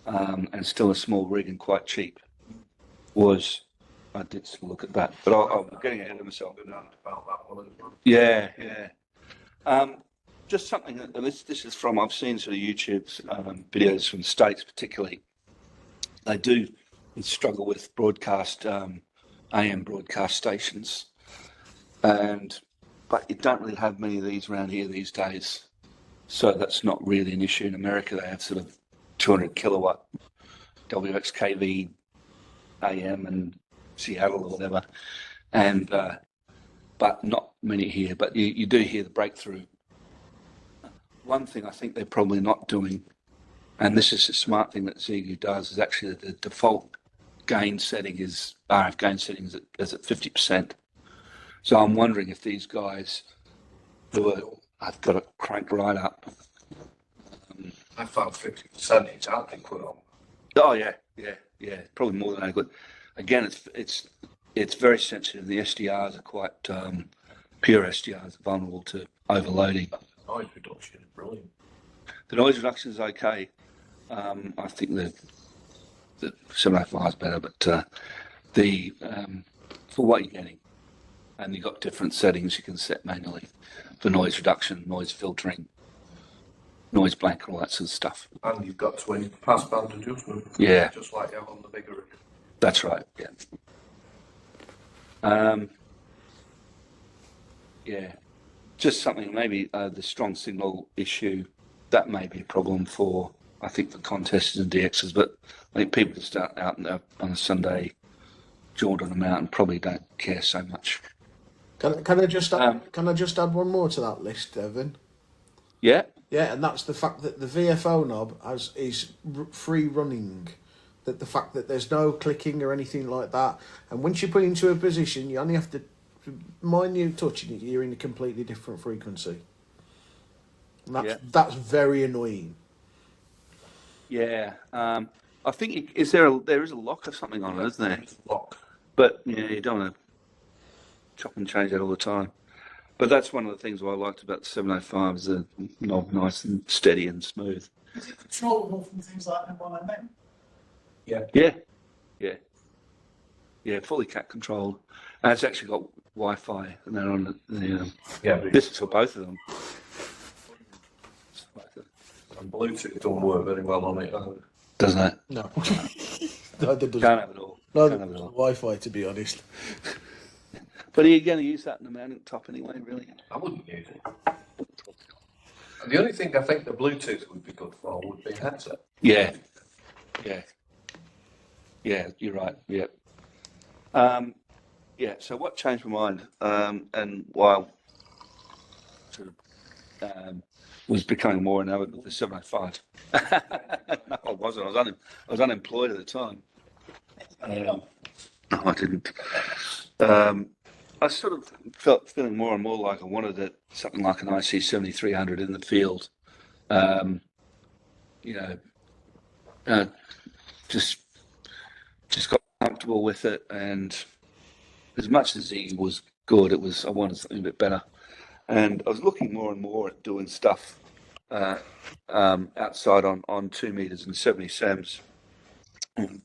[SPEAKER 1] and still a small rig and quite cheap was. I did look at that, but I'm getting ahead of myself.
[SPEAKER 2] About that one as well.
[SPEAKER 1] Yeah. just something that, and this is from, I've seen sort of YouTube's videos from the States particularly. They do struggle with broadcast, AM broadcast stations, but you don't really have many of these around here these days. So that's not really an issue. In America, they have sort of 200 kilowatt WXKV AM and Seattle or whatever, and but not many here. But you do hear the breakthrough. One thing I think they're probably not doing, and this is a smart thing that ZigU does, is actually the default gain setting is RF gain setting is at 50%. So I'm wondering if these guys who are, I've got it cranked right up.
[SPEAKER 2] I found 50% it's adequate on.
[SPEAKER 1] Oh yeah, probably more than adequate. Again, it's very sensitive. The SDRs are quite pure SDRs, are vulnerable to overloading.
[SPEAKER 2] Noise reduction is brilliant.
[SPEAKER 1] The noise reduction is okay. I think the 705 is better, but for what you're getting, and you've got different settings you can set manually for noise reduction, noise filtering, noise blanket, all that sort of stuff.
[SPEAKER 2] And you've got twin passband adjustment.
[SPEAKER 1] Yeah.
[SPEAKER 2] Just like you have on the bigger rig.
[SPEAKER 1] That's right, yeah. Yeah, just something, maybe the strong signal issue, that may be a problem for, I think, for contesters and DXs, but I think people who start out on a Sunday, jaunt on a mountain, probably don't care so much.
[SPEAKER 3] Can I just add one more to that list, Evan?
[SPEAKER 1] Yeah?
[SPEAKER 3] Yeah, and that's the fact that the VFO knob is free running. That the fact that there's no clicking or anything like that, and once you put it into a position, you only have to mind you touching it, you're in a completely different frequency. And that's very annoying.
[SPEAKER 1] Yeah. I think there is a lock or something on it, isn't there?
[SPEAKER 2] Lock.
[SPEAKER 1] But yeah, you don't want to chop and change that all the time. But that's one of the things I liked about the 705 is the knob nice and steady and smooth.
[SPEAKER 5] Is it controllable from things like M1?
[SPEAKER 1] Yeah, fully cat controlled. And it's actually got Wi-Fi, and they're on the this is for both of them.
[SPEAKER 2] And Bluetooth don't work very well on it either.
[SPEAKER 1] Doesn't it?
[SPEAKER 3] No. No, they doesn't.
[SPEAKER 1] Can't have it all.
[SPEAKER 3] No,
[SPEAKER 1] Can't have it all.
[SPEAKER 3] Wi-Fi, to be honest.
[SPEAKER 1] But are you going to use that in the mounting top anyway, really?
[SPEAKER 2] I wouldn't use it. And the only thing I think the Bluetooth would be good for would be a headset.
[SPEAKER 1] Yeah, you're right. Yeah. So what changed my mind, and while sort of was becoming more enamored with the 705. No, I wasn't. I was unemployed at the time. No, I didn't. I sort of felt feeling more and more like I wanted something like an IC 7300 in the field. Just got comfortable with it, and as much as it was good, I wanted something a bit better. And I was looking more and more at doing stuff outside on 2 meters and 70 sems. And we've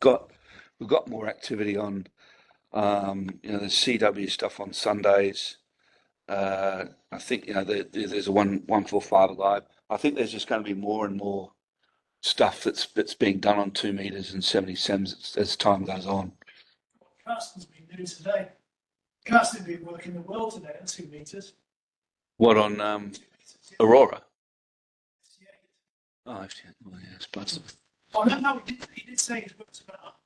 [SPEAKER 1] got more activity on the CW stuff on Sundays. I think there's a 145 alive. I think there's just going to be more and more stuff that's being done on 2 meters and 70 sems as time goes on.
[SPEAKER 5] Carson's been doing today. Carson's been working the world today at 2 meters.
[SPEAKER 1] What on
[SPEAKER 5] 2 meters, yeah.
[SPEAKER 1] Aurora?
[SPEAKER 5] Yeah.
[SPEAKER 1] Oh, actually, well, yeah, I suppose.
[SPEAKER 5] Oh, no, he did say it works about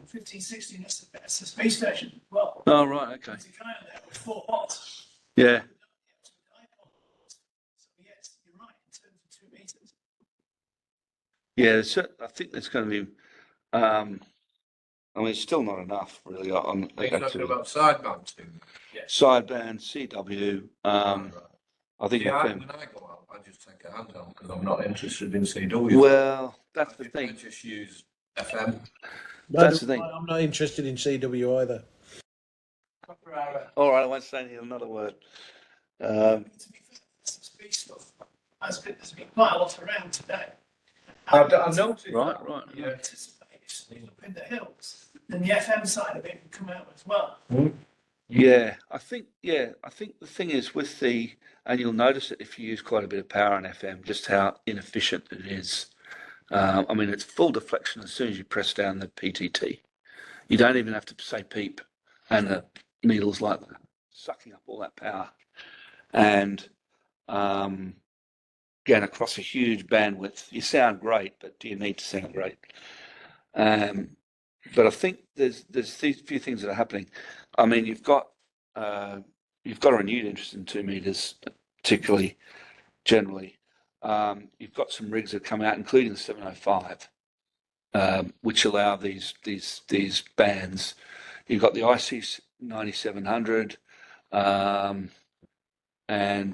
[SPEAKER 5] 15, 16. That's the space station as well.
[SPEAKER 1] Oh, right, okay.
[SPEAKER 5] There's a guy on there with 4 watts.
[SPEAKER 1] Yeah.
[SPEAKER 5] So yes, you're right in terms of 2 meters.
[SPEAKER 1] Yeah, I think there's going to be. It's still not enough, really. On
[SPEAKER 2] Are you talking about sideband too?
[SPEAKER 5] Yes.
[SPEAKER 1] Sideband, CW. I think
[SPEAKER 2] Yeah,
[SPEAKER 1] FM.
[SPEAKER 2] when I go out, I just take a handheld because I'm not interested in CW.
[SPEAKER 1] Well, that's the
[SPEAKER 2] I
[SPEAKER 1] thing.
[SPEAKER 2] just use FM.
[SPEAKER 1] That's the thing.
[SPEAKER 3] I'm not interested in CW either.
[SPEAKER 1] All right, I won't say another word.
[SPEAKER 5] To be fair, some space stuff. There's been quite a lot around today.
[SPEAKER 2] I noticed.
[SPEAKER 1] Right.
[SPEAKER 5] Yeah. Up in the hills, then the FM side of it can come out as well.
[SPEAKER 1] Yeah, I think the thing is with and you'll notice it if you use quite a bit of power on FM, just how inefficient it is. I mean, it's full deflection as soon as you press down the PTT. You don't even have to say peep, and the needle's like that, sucking up all that power. And again, across a huge bandwidth, you sound great, but do you need to sound great? But I think there's these few things that are happening. I mean, you've got a renewed interest in 2 meters, particularly generally. You've got some rigs that come out, including the 705, which allow these bands. You've got the IC 9700, and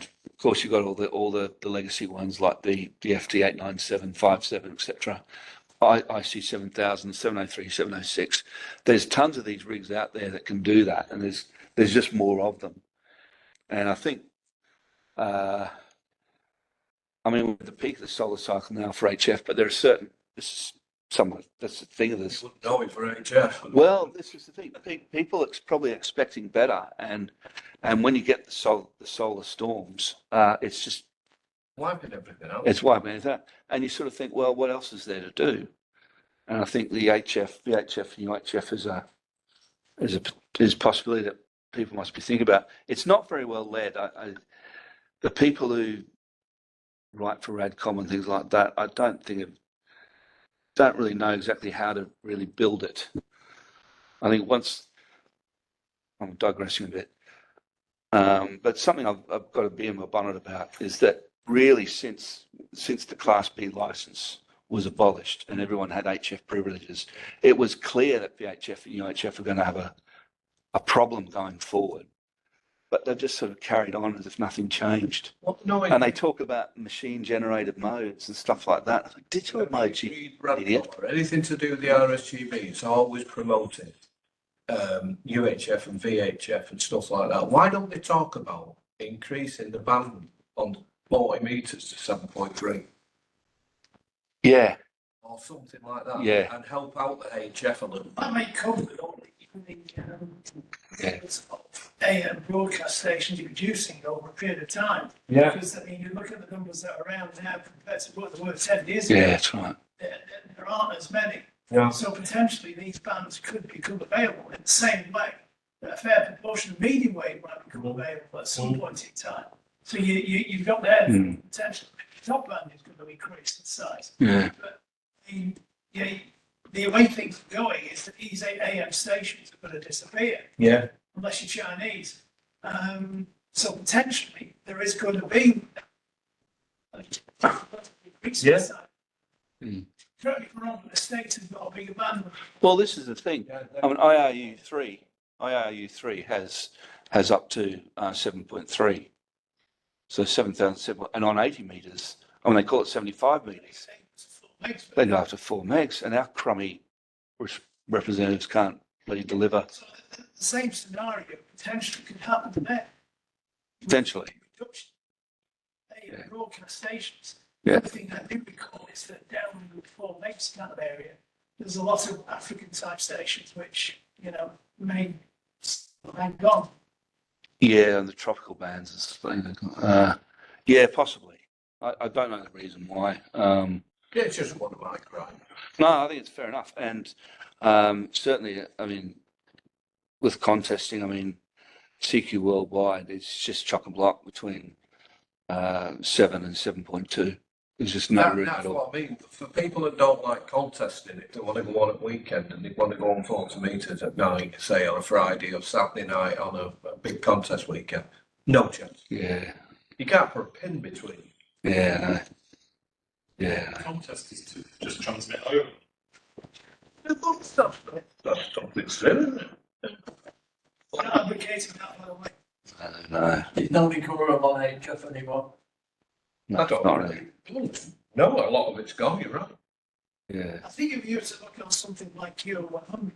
[SPEAKER 1] of course you've got all the legacy ones like the FT 897, 57, etc. IC 7000, 703, 706. There's tons of these rigs out there that can do that, and there's just more of them. And I think, I mean, we're at the peak of the solar cycle now for HF, but there are certain. This is that's the thing of this.
[SPEAKER 2] You wouldn't know it for HF.
[SPEAKER 1] Well, this is the thing. People are probably expecting better, and when you get the solar storms, it's just
[SPEAKER 2] Wiping everything out.
[SPEAKER 1] it's wiping it out, and you sort of think, well, what else is there to do? And I think the VHF and UHF is a possibility that people must be thinking about. It's not very well led. The people who write for Radcom and things like that, I don't really know exactly how to really build it. I think once I'm digressing a bit, but something I've got to be in my bonnet about is that really since the Class B license was abolished and everyone had HF privileges, it was clear that VHF and UHF were going to have a problem going forward. But they've just sort of carried on as if nothing changed.
[SPEAKER 2] Well, no,
[SPEAKER 1] And they talk about machine-generated modes and stuff like that. It's like, digital modes, you idiot.
[SPEAKER 2] anything to do with the RSGB, it's always promoted UHF and VHF and stuff like that. Why don't they talk about increasing the band on 40 meters to 7.3?
[SPEAKER 1] Yeah,
[SPEAKER 2] Or something like that.
[SPEAKER 1] Yeah.
[SPEAKER 2] And help out the HF a little.
[SPEAKER 5] That may cover with all the
[SPEAKER 1] Yeah.
[SPEAKER 5] AM broadcast stations you're producing over a period of time.
[SPEAKER 2] Yeah.
[SPEAKER 5] Because, I mean, you look at the numbers that are around now compared to what they were 10 years ago.
[SPEAKER 1] yeah, that's right.
[SPEAKER 5] There aren't as many.
[SPEAKER 2] Yeah.
[SPEAKER 5] So potentially these bands could become available in the same way that a fair proportion of medium wave might become available at some point in time. So you've got there potential. The top band is going to increase in size.
[SPEAKER 1] Yeah.
[SPEAKER 5] But I mean, the way things are going is that these AM stations are going to disappear
[SPEAKER 2] Yeah.
[SPEAKER 5] unless you're Chinese. So potentially there is going to be increase in size. Correct me if I'm wrong, but the States have got a bigger band.
[SPEAKER 1] Well, this is the thing. I mean, IRU3 has up to 7.3. So 7,000, and on 80 meters, I mean, they call it 75 meters. They go up to 4 megs, and our crummy representatives can't really deliver.
[SPEAKER 5] So the same scenario potentially could happen there.
[SPEAKER 1] Potentially.
[SPEAKER 5] Reduction of broadcast stations.
[SPEAKER 1] Yeah.
[SPEAKER 5] The thing I do recall is that down in the 4 megs kind of area, there's a lot of African type stations which, remain gone.
[SPEAKER 1] Yeah, and the tropical bands and stuff. Yeah, possibly. I don't know the reason why.
[SPEAKER 2] Yeah, it's just one of my crimes.
[SPEAKER 1] No, I think it's fair enough. And certainly, I mean, with contesting, I mean, CQ worldwide, it's just chock a block between 7 and 7.2. There's just no room
[SPEAKER 2] That's
[SPEAKER 1] at all.
[SPEAKER 2] what I mean. For people that don't like contesting it, they want to go on at weekend and they want to go on 40 meters at night, say on a Friday or Saturday night on a big contest weekend. No chance.
[SPEAKER 1] Yeah,
[SPEAKER 2] You can't put a pin between.
[SPEAKER 1] yeah, yeah.
[SPEAKER 6] Contest is to just transmit over.
[SPEAKER 2] That's something silly.
[SPEAKER 5] We're not advocating that, by the way.
[SPEAKER 1] I don't know.
[SPEAKER 7] There's no recoverable on HF anymore.
[SPEAKER 1] No,
[SPEAKER 2] I don't
[SPEAKER 1] not
[SPEAKER 2] really.
[SPEAKER 1] really.
[SPEAKER 2] No, a lot of it's gone, you're right.
[SPEAKER 1] Yeah.
[SPEAKER 5] I think if you were to look on something like QR100,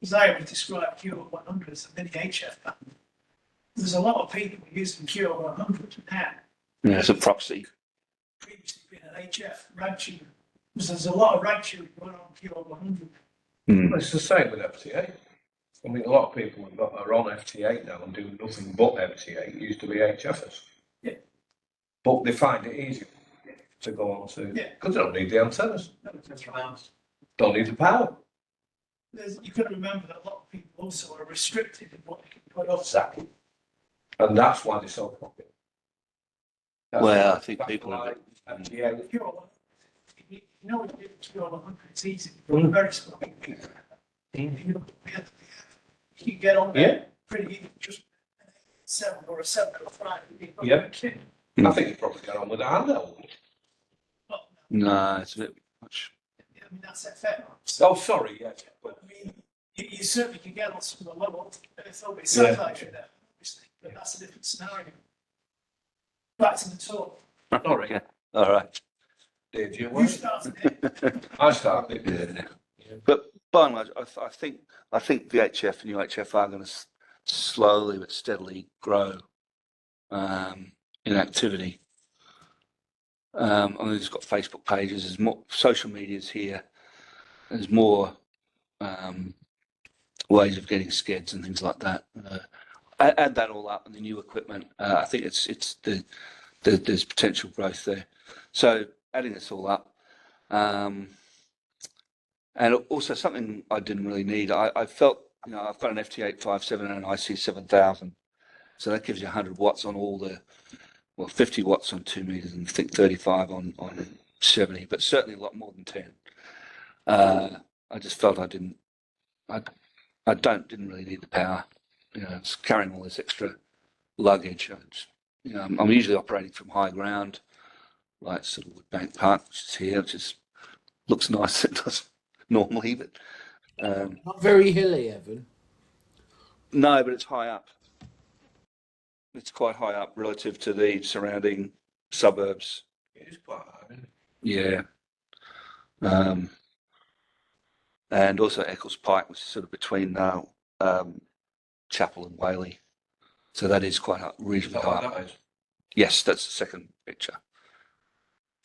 [SPEAKER 5] as I would describe QR100 as a mini HF band, there's a lot of people using QR100 now.
[SPEAKER 1] Yeah, it's a proxy.
[SPEAKER 5] Previously been an HF rag tube. Because there's a lot of rag tube going on QR100.
[SPEAKER 1] Mm.
[SPEAKER 2] It's the same with FTA. I mean, a lot of people are on FT8 now and do nothing but FT8. It used to be HFers.
[SPEAKER 5] Yeah.
[SPEAKER 2] But they find it easier to go on to,
[SPEAKER 5] Yeah.
[SPEAKER 2] because they don't need the antennas,
[SPEAKER 5] That's right.
[SPEAKER 2] don't need the power.
[SPEAKER 5] You've got to remember that a lot of people also are restricted in what they can put off.
[SPEAKER 2] Exactly. And that's why they're so popular.
[SPEAKER 1] Well, I think people are.
[SPEAKER 2] FT8.
[SPEAKER 5] If you're, you know, if you're 100, it's easy. You're very small. You can get on there pretty easy, just 7 or a 705.
[SPEAKER 2] Yeah. I think you probably get on with a handheld.
[SPEAKER 1] No, it's a bit much.
[SPEAKER 5] I mean, that's FF.
[SPEAKER 2] Oh, sorry, yeah. But
[SPEAKER 5] I mean, you certainly can get on some of the level, if there'll be satellite through there, obviously, but that's a different scenario. Back to the talk.
[SPEAKER 2] all right.
[SPEAKER 1] Okay. All right.
[SPEAKER 2] Did you?
[SPEAKER 5] You started it.
[SPEAKER 2] I started.
[SPEAKER 1] Yeah. But by and large, I think VHF and UHF are going to slowly but steadily grow in activity. I mean, it's got Facebook pages. There's more social medias here. There's more ways of getting skeds and things like that. Add that all up and the new equipment. I think there's potential growth there. So adding this all up, and also something I didn't really need. I felt, I've got an FT857 and an IC7000, so that gives you 100 watts on all the, 50 watts on 2 meters and I think 35 on 70, but certainly a lot more than 10. I just felt I didn't really need the power. It's carrying all this extra luggage. I'm usually operating from high ground, like sort of Woodbank Park, which is here, which just looks nice. It does normally, but
[SPEAKER 3] Not very hilly, Evan.
[SPEAKER 1] no, but it's high up. It's quite high up relative to the surrounding suburbs.
[SPEAKER 2] It is quite hard, isn't it?
[SPEAKER 1] Yeah. And also Eccles Pike, which is sort of between Chapel and Whaley. So that is quite reasonably
[SPEAKER 2] Is that
[SPEAKER 1] high
[SPEAKER 2] what
[SPEAKER 1] up.
[SPEAKER 2] that is?
[SPEAKER 1] Yes, that's the second picture.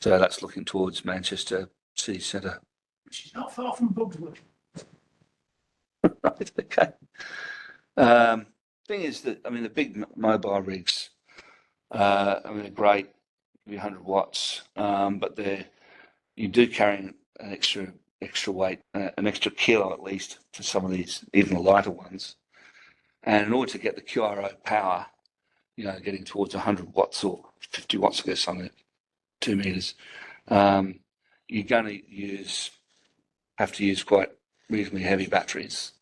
[SPEAKER 1] So that's looking towards Manchester city centre.
[SPEAKER 5] Which is not far from Bugswood.
[SPEAKER 1] Right, okay. Thing is that, I mean, the big mobile rigs, they're great, give you 100 watts, but you do carry an extra weight, an extra kilo at least for some of these, even the lighter ones. And in order to get the QRO power, getting towards 100 watts or 50 watts, I guess, on it, 2 meters, you're going to have to use quite reasonably heavy batteries,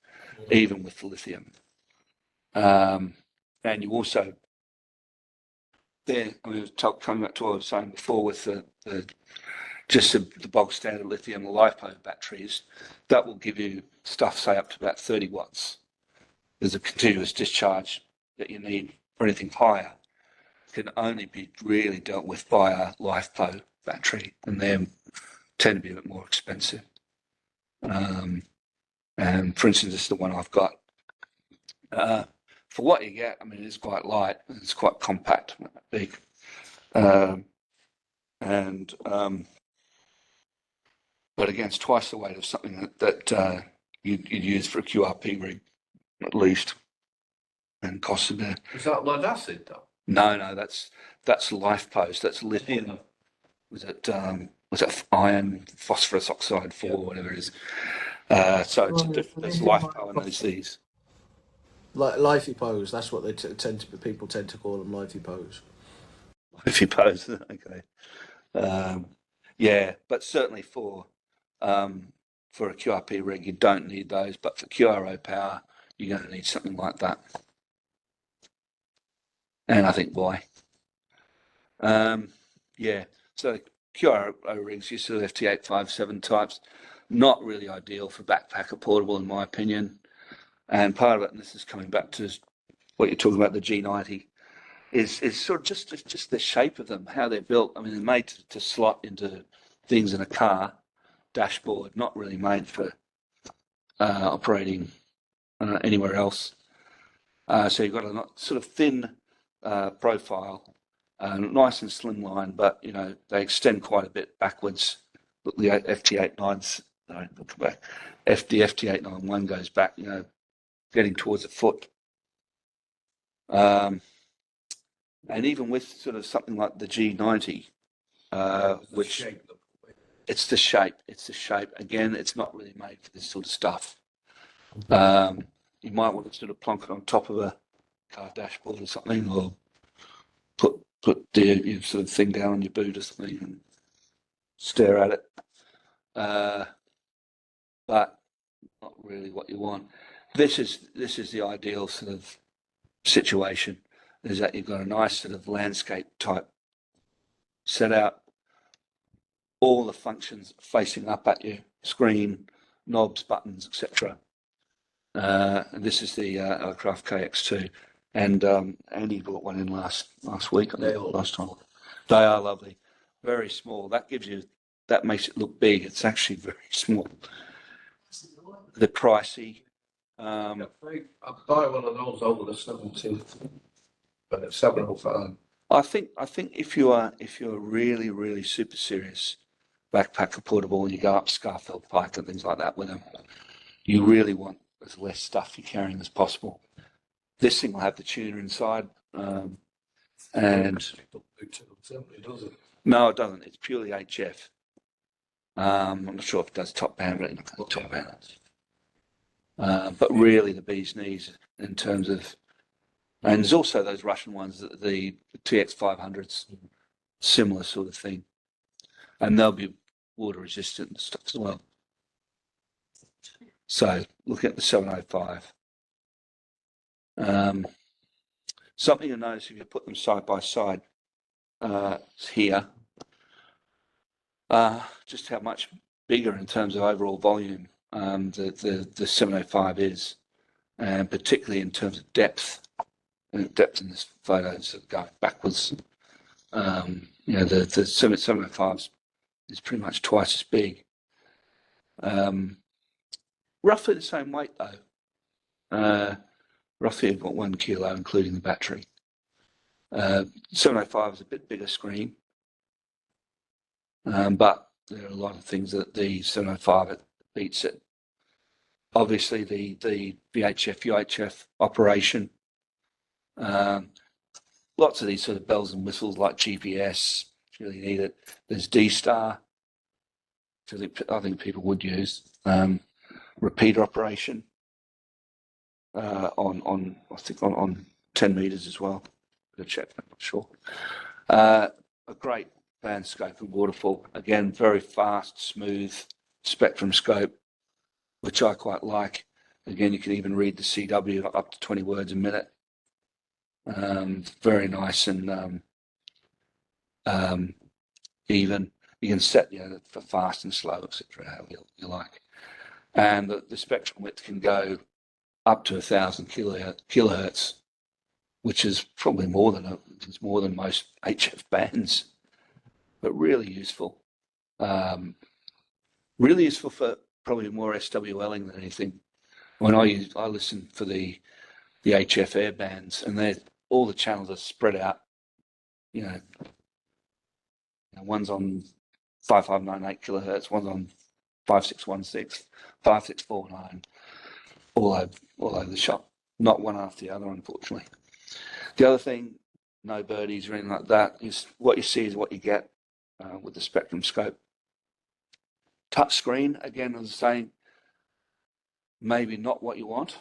[SPEAKER 1] even with the lithium. And you also, coming back to what I was saying before with the bog standard lithium, the LiPo batteries, that will give you stuff, say, up to about 30 watts. There's a continuous discharge that you need for anything higher. Can only be really dealt with by a LiPo battery, and they tend to be a bit more expensive. And for instance, this is the one I've got. For what you get, I mean, it's quite light, it's quite compact, big, but again, it's twice the weight of something that you'd use for a QRP rig, at least, and costs a bit.
[SPEAKER 2] Is that lead acid though?
[SPEAKER 1] No, that's LiPos. That's lithium. Was it iron, phosphorus oxide 4, whatever it is. So it's that's LiPo and these.
[SPEAKER 3] Like lifey pose, that's what they people tend to call them, lifey pose.
[SPEAKER 1] If pose, okay. Yeah, but certainly for a QRP rig, you don't need those. But for QRO power, you're going to need something like that. And I think why. Yeah, so QRO rigs, you sort of FT857 types, not really ideal for backpacker portable, in my opinion. And part of it, and this is coming back to what you're talking about, the G90, is sort of just the shape of them, how they're built. I mean, they're made to slot into things in a car dashboard, not really made for operating anywhere else. So you've got a sort of thin profile, nice and slimline, but they extend quite a bit backwards. Look, the FT89s, no, look back. The FT891 goes back, getting towards a foot. And even with sort of something like the G90, which it's the shape. Again, it's not really made for this sort of stuff. You might want to sort of plonk it on top of a car dashboard or something, or put the sort of thing down on your boot or something and stare at it. But not really what you want. This is the ideal sort of situation, is that you've got a nice sort of landscape type set out, all the functions facing up at you, screen, knobs, buttons, etc. And this is the Aircraft KX2, and Andy brought one in last week. I think, last time. They are lovely, very small. That makes it look big. It's actually very small. They're pricey.
[SPEAKER 2] I buy one of those over the 17, but it's 705.
[SPEAKER 1] I think if you're really super serious backpacker portable and you go up Scarfield Pike and things like that with them, you really want as less stuff you're carrying as possible. This thing will have the tuner inside, and no, it doesn't. It's purely HF. I'm not sure if it does top band, but top band. But really, the bee's knees in terms of, and there's also those Russian ones, the TX 500s, similar sort of thing, and they'll be water resistant and stuff as well. So looking at the 705, something to notice if you put them side by side here, just how much bigger in terms of overall volume the 705 is, and particularly in terms of depth. Depth in this photo is going backwards. The 705 is pretty much twice as big. Roughly the same weight though. Roughly about 1 kilo, including the battery. 705 is a bit bigger screen, but there are a lot of things that the 705 beats it. Obviously, the VHF UHF operation. Lots of these sort of bells and whistles like GPS. Really need it. There's D-Star, which I think people would use. Repeater operation on 10 meters as well. Check, I'm not sure. A great band scope and waterfall. Again, very fast, smooth spectrum scope, which I quite like. Again, you can even read the CW up to 20 words a minute. Very nice and even. You can set for fast and slow, etc. How you like. And the spectrum width can go up to 1,000 kilohertz, which is probably more than most HF bands, but really useful. Really useful for probably more SWLing than anything. When I listen for the HF air bands, and all the channels are spread out. One's on 5598 kilohertz, one's on 5616, 5649, all over the shop. Not one after the other, unfortunately. The other thing, no birdies or anything like that, is what you see is what you get with the spectrum scope. Touch screen, again, as I was saying, maybe not what you want,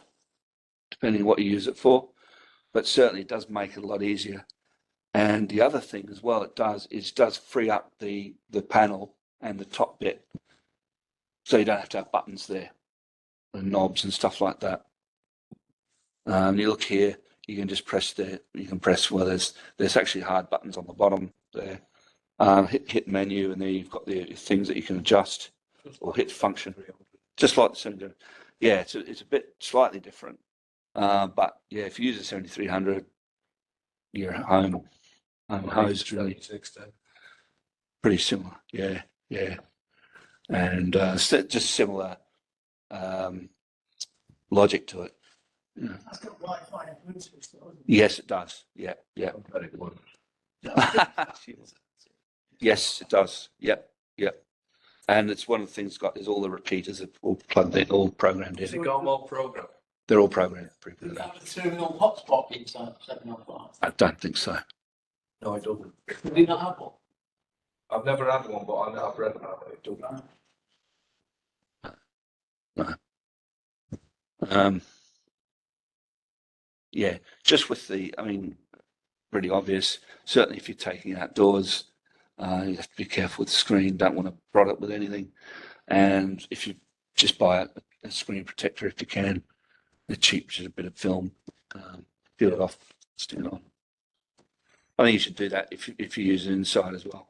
[SPEAKER 1] depending on what you use it for, but certainly it does make it a lot easier. And the other thing as well it does free up the panel and the top bit, so you don't have to have buttons there and knobs and stuff like that. You look here, you can just press well, there's actually hard buttons on the bottom there. Hit menu, and there you've got the things that you can adjust or hit function, just like the 700. Yeah, it's a bit slightly different, but yeah, if you use the 7300, you're at home. Hosed really. Pretty similar, yeah, and just similar logic to it. Yeah.
[SPEAKER 5] That's got Wi-Fi and Bluetooth, though, isn't it?
[SPEAKER 1] Yes, it does. Yeah. Yes, it does. Yep. And it's one of the things is all the repeaters are all plugged in, all programmed in.
[SPEAKER 2] Has it got more program?
[SPEAKER 1] They're all programmed pretty
[SPEAKER 7] Does
[SPEAKER 1] good.
[SPEAKER 7] it have a terminal hotspot inside 705?
[SPEAKER 1] I don't think so.
[SPEAKER 2] No, it doesn't.
[SPEAKER 7] Does it not have one?
[SPEAKER 2] I've never had one, but I've read about it. It doesn't.
[SPEAKER 1] Yeah, just with I mean, pretty obvious. Certainly, if you're taking it outdoors, you have to be careful with the screen. Don't want to prod it with anything. And if you just buy a screen protector, if you can, they're cheap, just a bit of film, peel it off, stick it on. I think you should do that if you use it inside as well.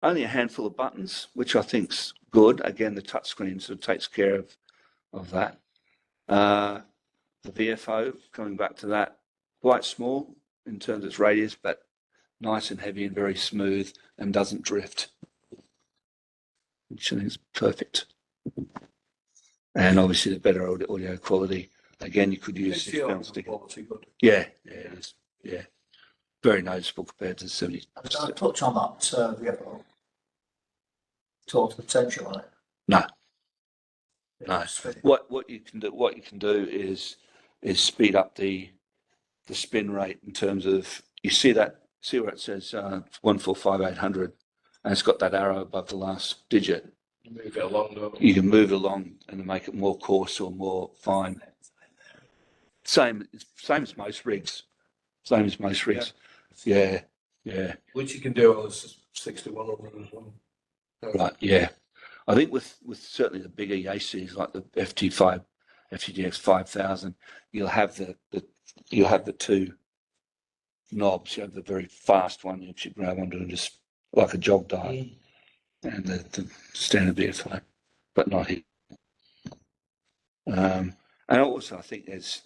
[SPEAKER 1] Only a handful of buttons, which I think's good. Again, the touchscreen sort of takes care of that. The VFO, coming back to that, quite small in terms of its radius, but nice and heavy and very smooth and doesn't drift, which I think is perfect. And obviously the better audio quality. Again, you could use
[SPEAKER 2] It's the
[SPEAKER 1] film
[SPEAKER 2] audio
[SPEAKER 1] stick.
[SPEAKER 2] quality, but
[SPEAKER 1] Yeah, it is. Yeah, very noticeable compared to the 70.
[SPEAKER 7] I'll touch on that, VFO. Total potential on it.
[SPEAKER 1] No. No. What you can do is speed up the spin rate in terms of you see where it says 145,800 and it's got that arrow above the last digit.
[SPEAKER 2] move it along.
[SPEAKER 1] You can move it along and make it more coarse or more fine. Same as most rigs. Same as most rigs. Yeah.
[SPEAKER 2] Which you can do on a 6100 as well.
[SPEAKER 1] Right. Yeah. I think with certainly the bigger Yaesus like the FTDX 5000, you'll have the two knobs. You have the very fast one which you grab onto and just like a jog dial, and the standard VFO, but not here. And also I think there's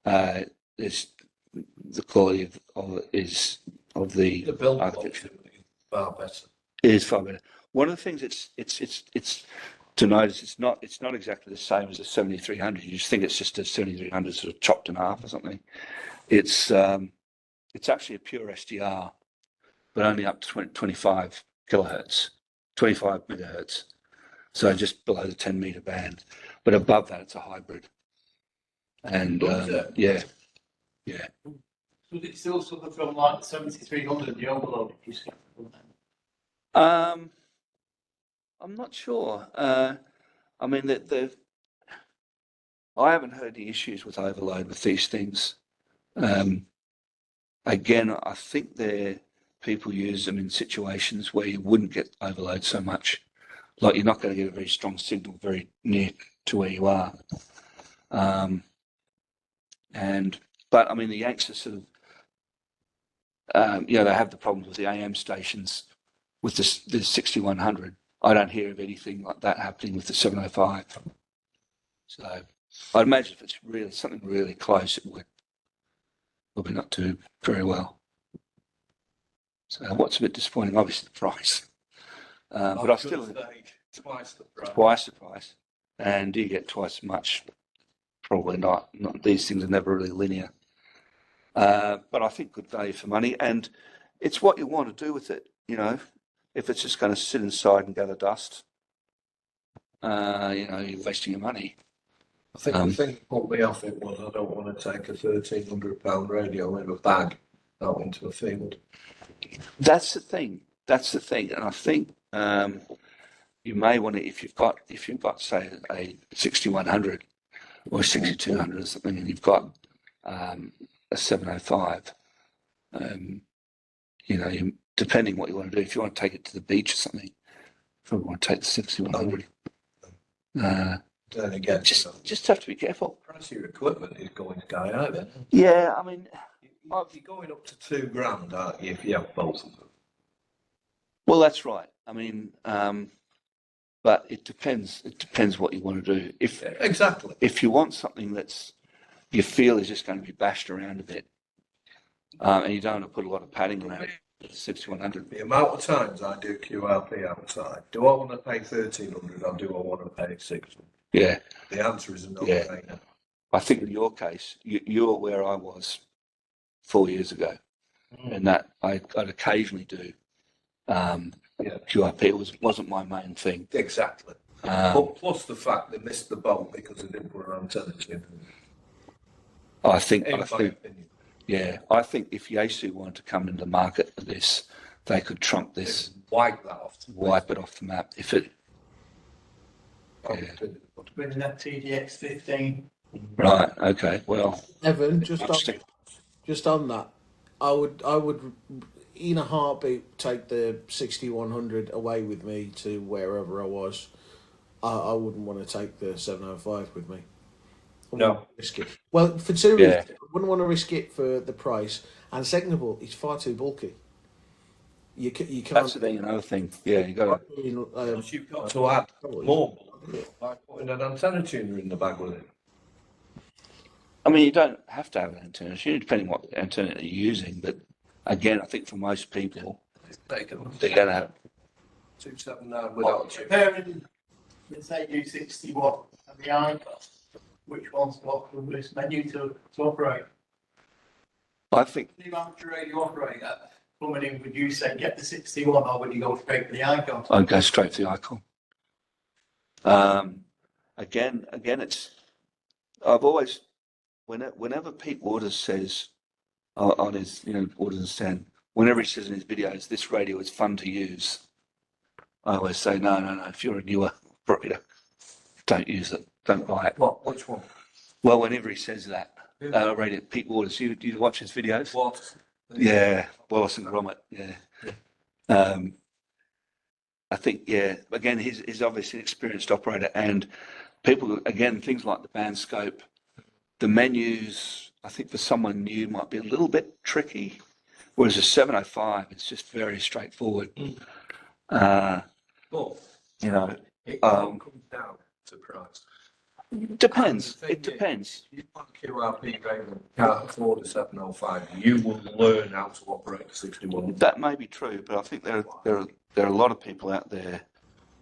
[SPEAKER 1] the quality of the
[SPEAKER 2] build
[SPEAKER 1] architecture
[SPEAKER 2] far better.
[SPEAKER 1] It is far better. One of the things it's to notice it's not exactly the same as a 7300. You just think it's just a 7300 sort of chopped in half or something. It's actually a pure SDR, but only up to 25 kilohertz, 25 megahertz. So just below the 10 meter band, but above that it's a hybrid. And yeah.
[SPEAKER 7] Would it still suffer from like 7300, the overload?
[SPEAKER 1] I'm not sure. I mean, I haven't heard any issues with overload with these things. Again, I think people use them in situations where you wouldn't get overload so much. Like you're not going to get a very strong signal very near to where you are. But I mean, the Yanks are sort of, they have the problems with the AM stations with the 6100. I don't hear of anything like that happening with the 705. So I'd imagine if it's really something really close, it would probably not do very well. So what's a bit disappointing, obviously the price. But I still
[SPEAKER 2] twice the price.
[SPEAKER 1] Twice the price, and do you get twice as much? Probably not. These things are never really linear. But I think good value for money, and it's what you want to do with it. If it's just going to sit inside and gather dust, you're wasting your money.
[SPEAKER 2] I think the thing that put me off it was I don't want to take a £1,300 radio in a bag out into a field.
[SPEAKER 1] That's the thing, and I think you may want to if you've got say a 6100 or 6200 or something, and you've got a 705. Depending what you want to do, if you want to take it to the beach or something, if you want to take the 6100.
[SPEAKER 2] Then again,
[SPEAKER 1] Just have to be careful.
[SPEAKER 2] the price of your equipment is going sky high then.
[SPEAKER 1] Yeah, I mean,
[SPEAKER 2] You're going up to £2,000, aren't you, if you have both of them?
[SPEAKER 1] well, that's right. I mean, but it depends. It depends what you want to do.
[SPEAKER 2] Exactly.
[SPEAKER 1] If you want something that's you feel is just going to be bashed around a bit, and you don't want to put a lot of padding around it, 6100.
[SPEAKER 2] The amount of times I do QRP outside, do I want to pay 1,300 or do I want to pay 600?
[SPEAKER 1] Yeah.
[SPEAKER 2] The answer is a no
[SPEAKER 1] Yeah.
[SPEAKER 2] brainer.
[SPEAKER 1] I think in your case, you're where I was 4 years ago, and that I'd occasionally do QRP. It wasn't my main thing.
[SPEAKER 2] Exactly. Plus the fact they missed the boat because they didn't put an antenna in.
[SPEAKER 1] I think,
[SPEAKER 2] In my opinion.
[SPEAKER 1] yeah, I think if Yaesu wanted to come into the market for this, they could trump this,
[SPEAKER 2] Wipe that off.
[SPEAKER 1] wipe it off the map. If it,
[SPEAKER 7] With that TDX 15.
[SPEAKER 1] right, okay, well,
[SPEAKER 3] Evan,
[SPEAKER 1] interesting.
[SPEAKER 3] just on that, I would in a heartbeat take the 6100 away with me to wherever I was. I wouldn't want to take the 705 with me. I wouldn't
[SPEAKER 2] No.
[SPEAKER 3] risk it. Well, for two
[SPEAKER 1] Yeah.
[SPEAKER 3] reasons. I wouldn't want to risk it for the price, and second of all, it's far too bulky. You can't.
[SPEAKER 1] That's the thing, another thing. Yeah, you got to.
[SPEAKER 2] Plus you've got to add more by putting an antenna tuner in the bag with it.
[SPEAKER 1] I mean, you don't have to have an antenna, depending what antenna you're using. But again, I think for most people, they're going to have.
[SPEAKER 2] 279 without chip.
[SPEAKER 7] Comparing, let's say you 60 watt and the icon, which one's got the worst menu to operate?
[SPEAKER 1] I think
[SPEAKER 7] The amateur radio operator coming in, would you say get the 61 or would you go straight for the icon?
[SPEAKER 1] I'd go straight for the icon. Again, it's. I've always, whenever Pete Waters says on his, Waters and Stan, whenever he says in his videos, this radio is fun to use, I always say, no. If you're a newer operator, don't use it. Don't buy it.
[SPEAKER 2] What? Which one?
[SPEAKER 1] Well, whenever he says that, radio, Pete Waters, do you watch his videos?
[SPEAKER 2] What?
[SPEAKER 1] Yeah, Wallace and Gromit. Yeah. I think, yeah. Again, he's obviously an experienced operator, and people, again, things like the band scope, the menus. I think for someone new might be a little bit tricky, whereas a 705, it's just very straightforward.
[SPEAKER 2] But
[SPEAKER 1] You know,
[SPEAKER 2] it all comes down to price.
[SPEAKER 1] depends.
[SPEAKER 2] And the
[SPEAKER 1] It
[SPEAKER 2] thing
[SPEAKER 1] depends.
[SPEAKER 2] If you want QRP radio, can't afford a 705, you will learn how to operate a 61.
[SPEAKER 1] That may be true, but I think there are a lot of people out there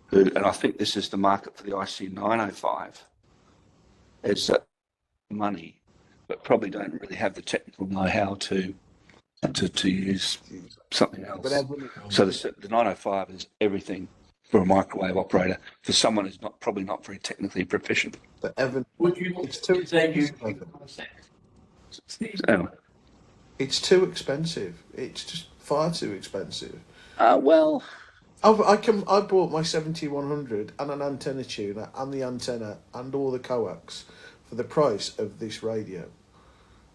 [SPEAKER 1] who, and I think this is the market for the IC 905, is that money, but probably don't really have the technical know-how to use something else. So the 905 is everything for a microwave operator, for someone who's probably not very technically proficient.
[SPEAKER 3] But Evan,
[SPEAKER 7] Would you
[SPEAKER 3] it's too
[SPEAKER 7] say you
[SPEAKER 1] Anyway,
[SPEAKER 3] it's too expensive. It's just far too expensive.
[SPEAKER 1] well,
[SPEAKER 3] I bought my 7100 and an antenna tuner and the antenna and all the coax for the price of this radio,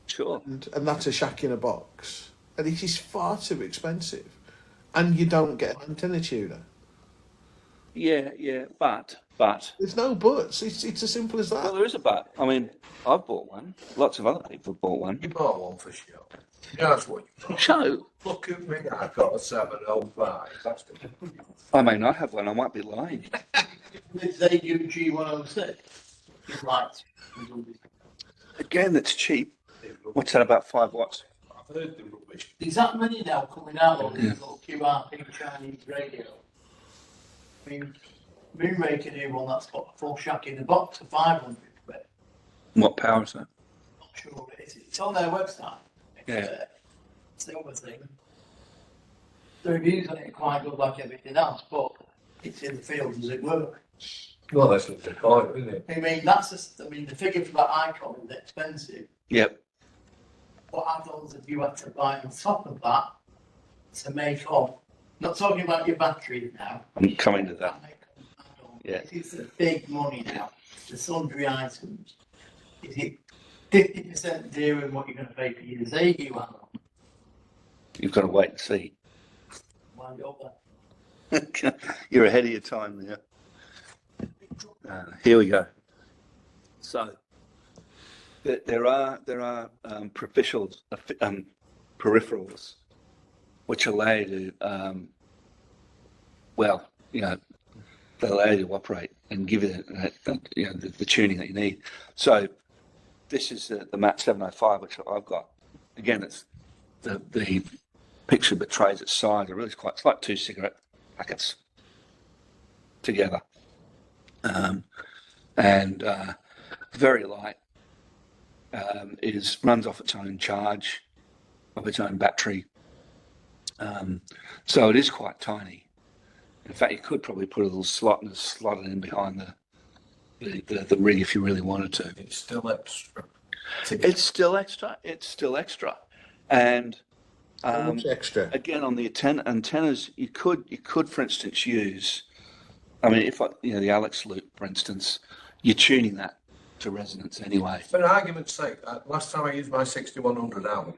[SPEAKER 1] sure.
[SPEAKER 3] and that's a shack in a box, and it is far too expensive, and you don't get an antenna tuner.
[SPEAKER 1] Yeah, but
[SPEAKER 3] There's no buts. It's as simple as
[SPEAKER 1] well,
[SPEAKER 3] that.
[SPEAKER 1] there is a but. I mean, I've bought one. Lots of other people have bought one.
[SPEAKER 2] You bought one for show. That's what you bought.
[SPEAKER 1] Show.
[SPEAKER 2] Look at me, I've got a 705. That's good.
[SPEAKER 1] I may not have one. I might be lying.
[SPEAKER 7] Let's say you G106. It's like,
[SPEAKER 1] Again, it's cheap. What's that? About 5 watts.
[SPEAKER 2] I've heard the rubbish.
[SPEAKER 7] there's that many now coming out on these little QRP Chinese radio. I mean, we're making a new one that's got a full shack in the box for 500 quid.
[SPEAKER 1] What power is that?
[SPEAKER 7] Not sure what it is. It's on their website.
[SPEAKER 1] Yeah.
[SPEAKER 7] Silver thing. The reviews on it are quite good, like everything else, but it's in the field, does it work?
[SPEAKER 2] Well, that's the point, isn't it?
[SPEAKER 7] I mean, the figure for that icon is expensive.
[SPEAKER 1] Yep.
[SPEAKER 7] What add-ons have you had to buy on top of that to make up? Not talking about your battery now.
[SPEAKER 1] I'm coming to that. Yeah.
[SPEAKER 7] It's the big money now. The sundry items. Is it 50% dearer than what you're going to pay for your ZU add-on?
[SPEAKER 1] You've got to wait and see.
[SPEAKER 7] While you're there.
[SPEAKER 1] You're ahead of your time there. Here we go. So there are peripherals which allow you to they allow you to operate and give you the tuning that you need. So this is the MAT 705, which I've got. Again, it's the picture betrays its size. It's like 2 cigarette packets together, and very light. Runs off its own charge, of its own battery. So it is quite tiny. In fact, you could probably put a little slot and slot it in behind the rig if you really wanted to.
[SPEAKER 2] It's still extra.
[SPEAKER 1] It's still extra. It's still extra, and
[SPEAKER 3] How much extra?
[SPEAKER 1] again on the antennas, you could for instance use. I mean, if the Alex loop, for instance, you're tuning that to resonance anyway.
[SPEAKER 2] For argument's sake, last time I used my 6100 out,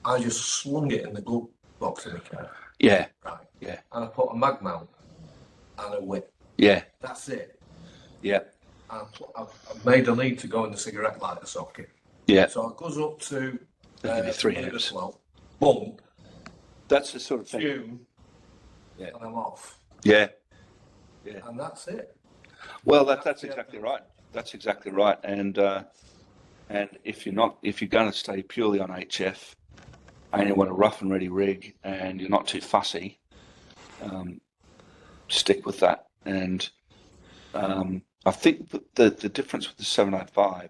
[SPEAKER 2] I just slung it in the glove box in the car.
[SPEAKER 1] Yeah,
[SPEAKER 2] Right.
[SPEAKER 1] yeah,
[SPEAKER 2] And I put a mag mount and a whip.
[SPEAKER 1] yeah,
[SPEAKER 2] That's it.
[SPEAKER 1] yeah,
[SPEAKER 2] I've made a lead to go in the cigarette lighter socket.
[SPEAKER 1] yeah.
[SPEAKER 2] So it goes up to
[SPEAKER 1] They'll give you 3
[SPEAKER 2] meter
[SPEAKER 1] amps.
[SPEAKER 2] flow, boom,
[SPEAKER 1] That's the sort of thing.
[SPEAKER 2] tune,
[SPEAKER 1] Yeah.
[SPEAKER 2] and I'm off.
[SPEAKER 1] Yeah.
[SPEAKER 2] And that's it.
[SPEAKER 1] Well, that's exactly right. That's exactly right. And if you're going to stay purely on HF, and you want a rough and ready rig, and you're not too fussy, stick with that. And I think the difference with the 705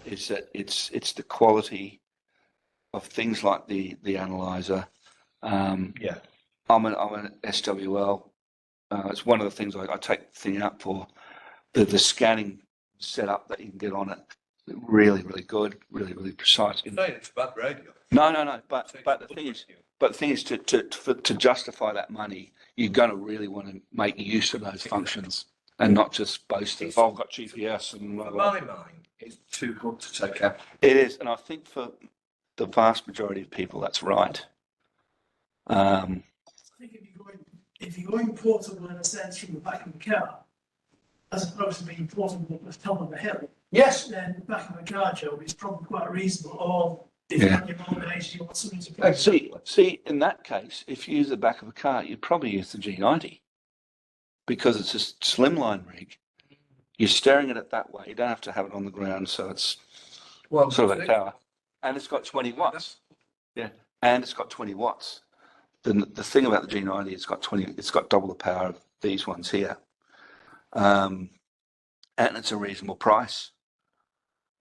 [SPEAKER 1] is that it's the quality of things like the analyzer.
[SPEAKER 2] Yeah.
[SPEAKER 1] I'm an SWL. It's one of the things I take the thing out for. The scanning setup that you can get on it, really, really good, really, really precise.
[SPEAKER 2] You're saying it's bad radio.
[SPEAKER 1] No. But the thing is, to justify that money, you're going to really want to make use of those functions and not just boast of, I've got GPS and blah,
[SPEAKER 2] For
[SPEAKER 1] blah.
[SPEAKER 2] my mind, it's too good to take out.
[SPEAKER 1] It is, and I think for the vast majority of people, that's right.
[SPEAKER 5] I think if you're going portable in a sense from the back of the car, as opposed to being portable at the top of the hill,
[SPEAKER 2] Yes.
[SPEAKER 5] then the back of a car job is probably quite reasonable. Or if
[SPEAKER 1] Yeah.
[SPEAKER 5] you're on your old age, you want something to play with.
[SPEAKER 1] See, in that case, if you use the back of a car, you'd probably use the G90 because it's a slimline rig. You're staring at it that way. You don't have to have it on the ground, so it's
[SPEAKER 2] Well,
[SPEAKER 1] sort of a tower, and it's got 20 watts. Yeah, and it's got 20 watts. The thing about the G90, it's got double the power of these ones here, and it's a reasonable price.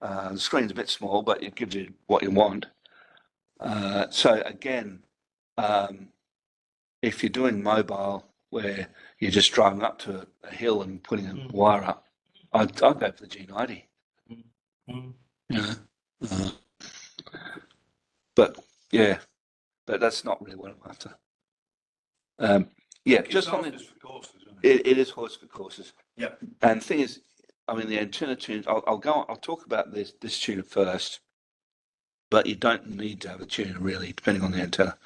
[SPEAKER 1] The screen's a bit small, but it gives you what you want. So again, if you're doing mobile where you're just driving up to a hill and putting a wire up, I'd go for the G90. Yeah. But that's not really what I'm after. Just something. It is horse for courses.
[SPEAKER 2] Yep.
[SPEAKER 1] And the thing is, I mean, the antenna tunes. I'll talk about this tuner first, but you don't need to have a tuner really, depending on the antenna.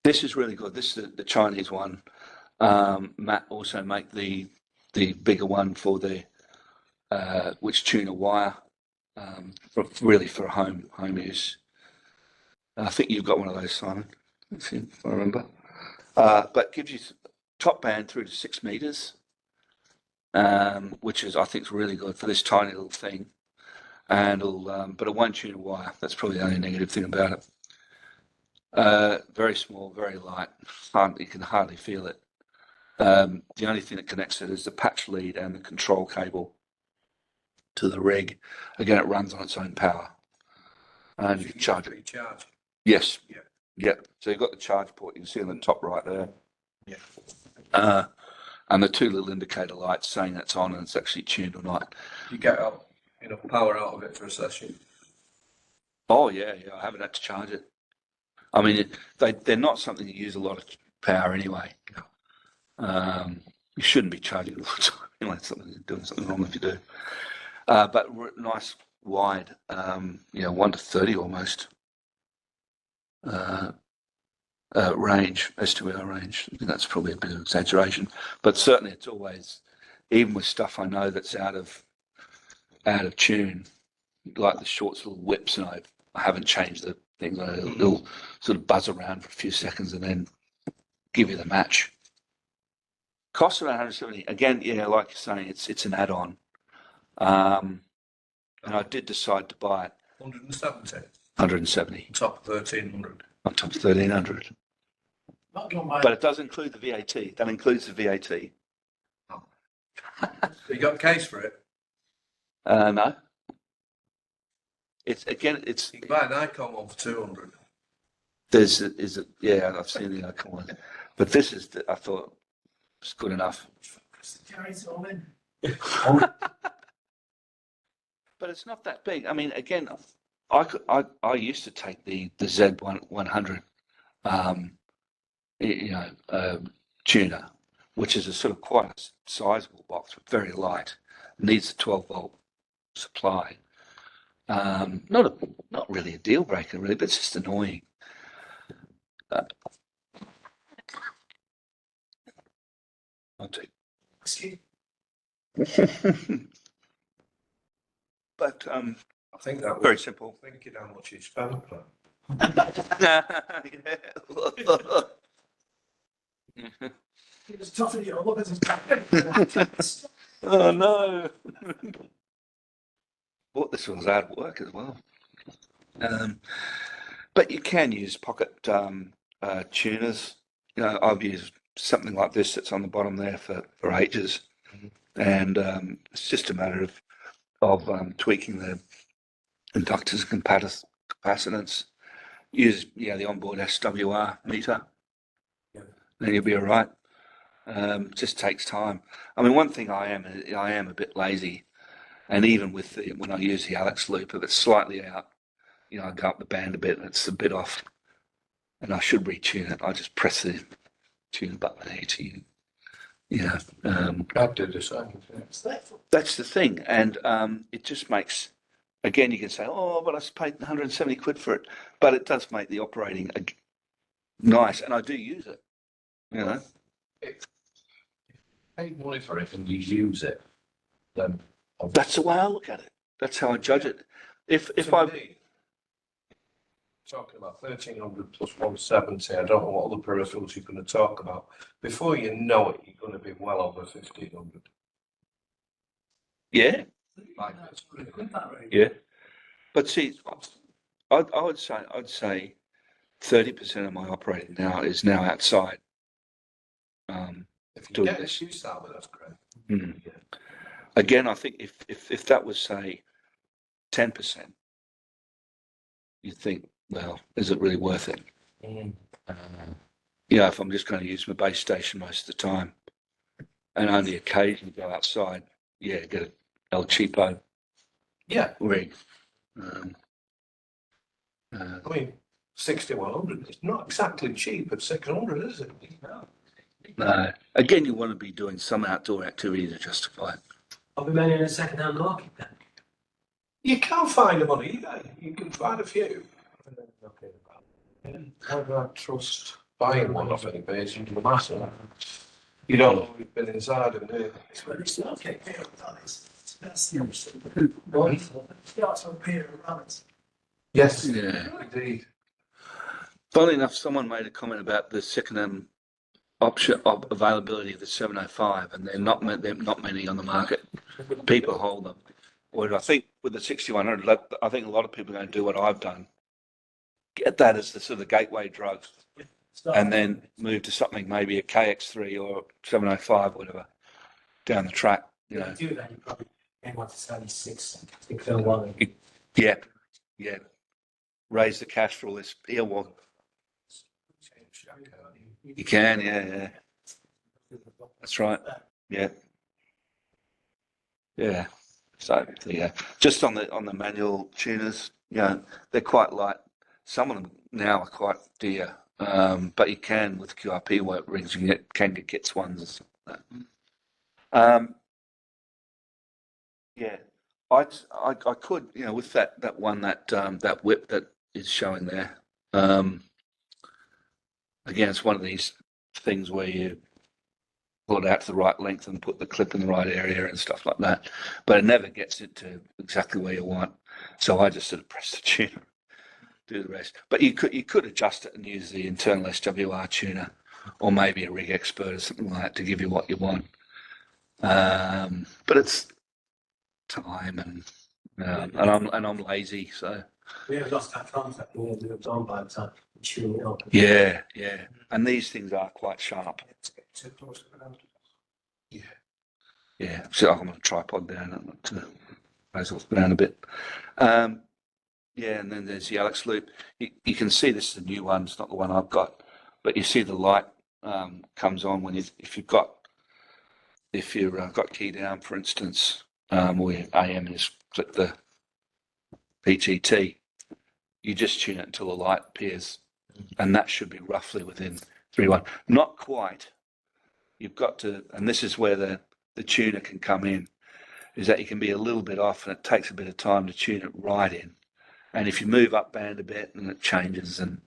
[SPEAKER 1] This is really good. This is the Chinese one. Matt also make the bigger one for the which tune a wire for home use. I think you've got one of those, Simon, if I remember. But gives you top band through to 6 meters, which is I think is really good for this tiny little thing. And but it won't tune a wire. That's probably the only negative thing about it. Very small, very light. You can hardly feel it. The only thing that connects it is the patch lead and the control cable to the rig. Again, it runs on its own power. And you charge it. Yes.
[SPEAKER 2] Yeah.
[SPEAKER 1] Yep. So you've got the charge port. You can see on the top right there.
[SPEAKER 2] Yeah.
[SPEAKER 1] And the two little indicator lights saying it's on and it's actually tuned or not.
[SPEAKER 2] You get enough power out of it for a session.
[SPEAKER 1] Oh yeah. I haven't had to charge it. I mean, they're not something that use a lot of power anyway. You shouldn't be charging it all the time. Anyway, doing something wrong if you do. But nice wide, 1 to 30 almost range, S2R range. I think that's probably a bit of exaggeration, but certainly it's always, even with stuff I know that's out of tune, like the short little whips, and I haven't changed the thing. It'll sort of buzz around for a few seconds and then give you the match. Cost around 170. Again, like you're saying, it's an add-on. And I did decide to buy it.
[SPEAKER 2] 170.
[SPEAKER 1] 170
[SPEAKER 2] Top of 1300.
[SPEAKER 1] on top of 1300.
[SPEAKER 5] Not gone by.
[SPEAKER 1] But it does include the VAT. That includes the VAT.
[SPEAKER 2] You got a case for it?
[SPEAKER 1] No.
[SPEAKER 2] You can buy an Icon one for 200.
[SPEAKER 1] I've seen the Icon one. But this is, I thought, it's good enough.
[SPEAKER 5] Because the carries all in.
[SPEAKER 1] But it's not that big. I mean, again, I used to take the Z100, tuner, which is a sort of quite a sizable box, but very light. Needs a 12-volt supply. Not really a deal breaker, really, but it's just annoying. I'll take.
[SPEAKER 5] Excuse
[SPEAKER 1] But
[SPEAKER 2] I think that
[SPEAKER 1] very
[SPEAKER 2] was
[SPEAKER 1] simple.
[SPEAKER 2] thinking how much you spent.
[SPEAKER 5] It was tough in your look at his
[SPEAKER 1] Oh no! Thought this was hard work as well. But you can use pocket tuners. You know, I've used something like this that's on the bottom there for ages, and it's just a matter of tweaking the inductors and capacitance. Use the onboard SWR meter, then you'll be all right. Just takes time. I mean, one thing I am a bit lazy, and even with when I use the Alex loop, if it's slightly out, I go up the band a bit and it's a bit off, and I should retune it. I just press the tune button here to
[SPEAKER 2] I did the same thing.
[SPEAKER 1] That's the thing, and it just makes. Again, you can say, "Oh, but I paid 170 quid for it," but it does make the operating nice, and I do use it.
[SPEAKER 2] Pay money for it and you use it, then
[SPEAKER 1] That's the way I look at it. That's how I judge it. If
[SPEAKER 2] to
[SPEAKER 1] I
[SPEAKER 2] me, talking about 1300 plus 170, I don't know what other peripherals you're going to talk about. Before you know it, you're going to be well over 1500.
[SPEAKER 1] yeah, yeah, but see, I'd say 30% of my operating now is now outside.
[SPEAKER 2] If you
[SPEAKER 1] Doing
[SPEAKER 2] get
[SPEAKER 1] this.
[SPEAKER 2] this use that, that's great.
[SPEAKER 1] Yeah. Again, I think if that was say 10%, you'd think, well, is it really worth it? If I'm just going to use my base station most of the time, and only occasionally go outside, get a El Cheapo
[SPEAKER 2] Yeah,
[SPEAKER 1] rig.
[SPEAKER 2] I mean, 6100 is not exactly cheap at 600, is it?
[SPEAKER 1] No. Again, you want to be doing some outdoor activity to justify it.
[SPEAKER 4] Are we made in a second-hand market then?
[SPEAKER 2] You can find them on eBay. You can find a few. Why do I trust buying one off eBay? It's into the matter. You don't know who's been inside of it.
[SPEAKER 5] It's where it's not okay. That's the opposite. It's also a pair of rabbits.
[SPEAKER 2] Yes,
[SPEAKER 1] Yeah.
[SPEAKER 2] indeed.
[SPEAKER 1] Funnily enough, someone made a comment about the second-hand option of availability of the 705, and they're not many on the market. People hold them. Well, I think with the 6100, I think a lot of people are going to do what I've done. Get that as the sort of gateway drug, and then move to something maybe a KX3 or 705, whatever, down the track.
[SPEAKER 4] You do that, you probably may want to 76, think they'll want it.
[SPEAKER 1] Yeah. Raise the cash for all this earwog. You can, yeah. That's right. Yeah. So just on the manual tuners, they're quite light. Some of them now are quite dear, but you can with QRP work rigs, you can get kits ones and stuff like that. I could, with that one that whip that is showing there. Again, it's one of these things where you pull it out to the right length and put the clip in the right area and stuff like that, but it never gets it to exactly where you want. So I just sort of press the tuner, do the rest. But you could adjust it and use the internal SWR tuner, or maybe a rig expert or something like that to give you what you want. But it's time and I'm lazy, so.
[SPEAKER 4] We have lost that concept, we have moved on by the time we tune it up.
[SPEAKER 1] Yeah. And these things are quite sharp.
[SPEAKER 4] Too close to the ground.
[SPEAKER 1] Yeah. So I'm on a tripod down to raise it down a bit. And then there's the Alex loop. You can see this is the new one. It's not the one I've got, but you see the light comes on when if you've got key down, for instance, or your AM is click the PTT, you just tune it until the light appears, and that should be roughly within 3.1. Not quite. You've got to, and this is where the tuner can come in, is that you can be a little bit off, and it takes a bit of time to tune it right in. And if you move up band a bit, and it changes, and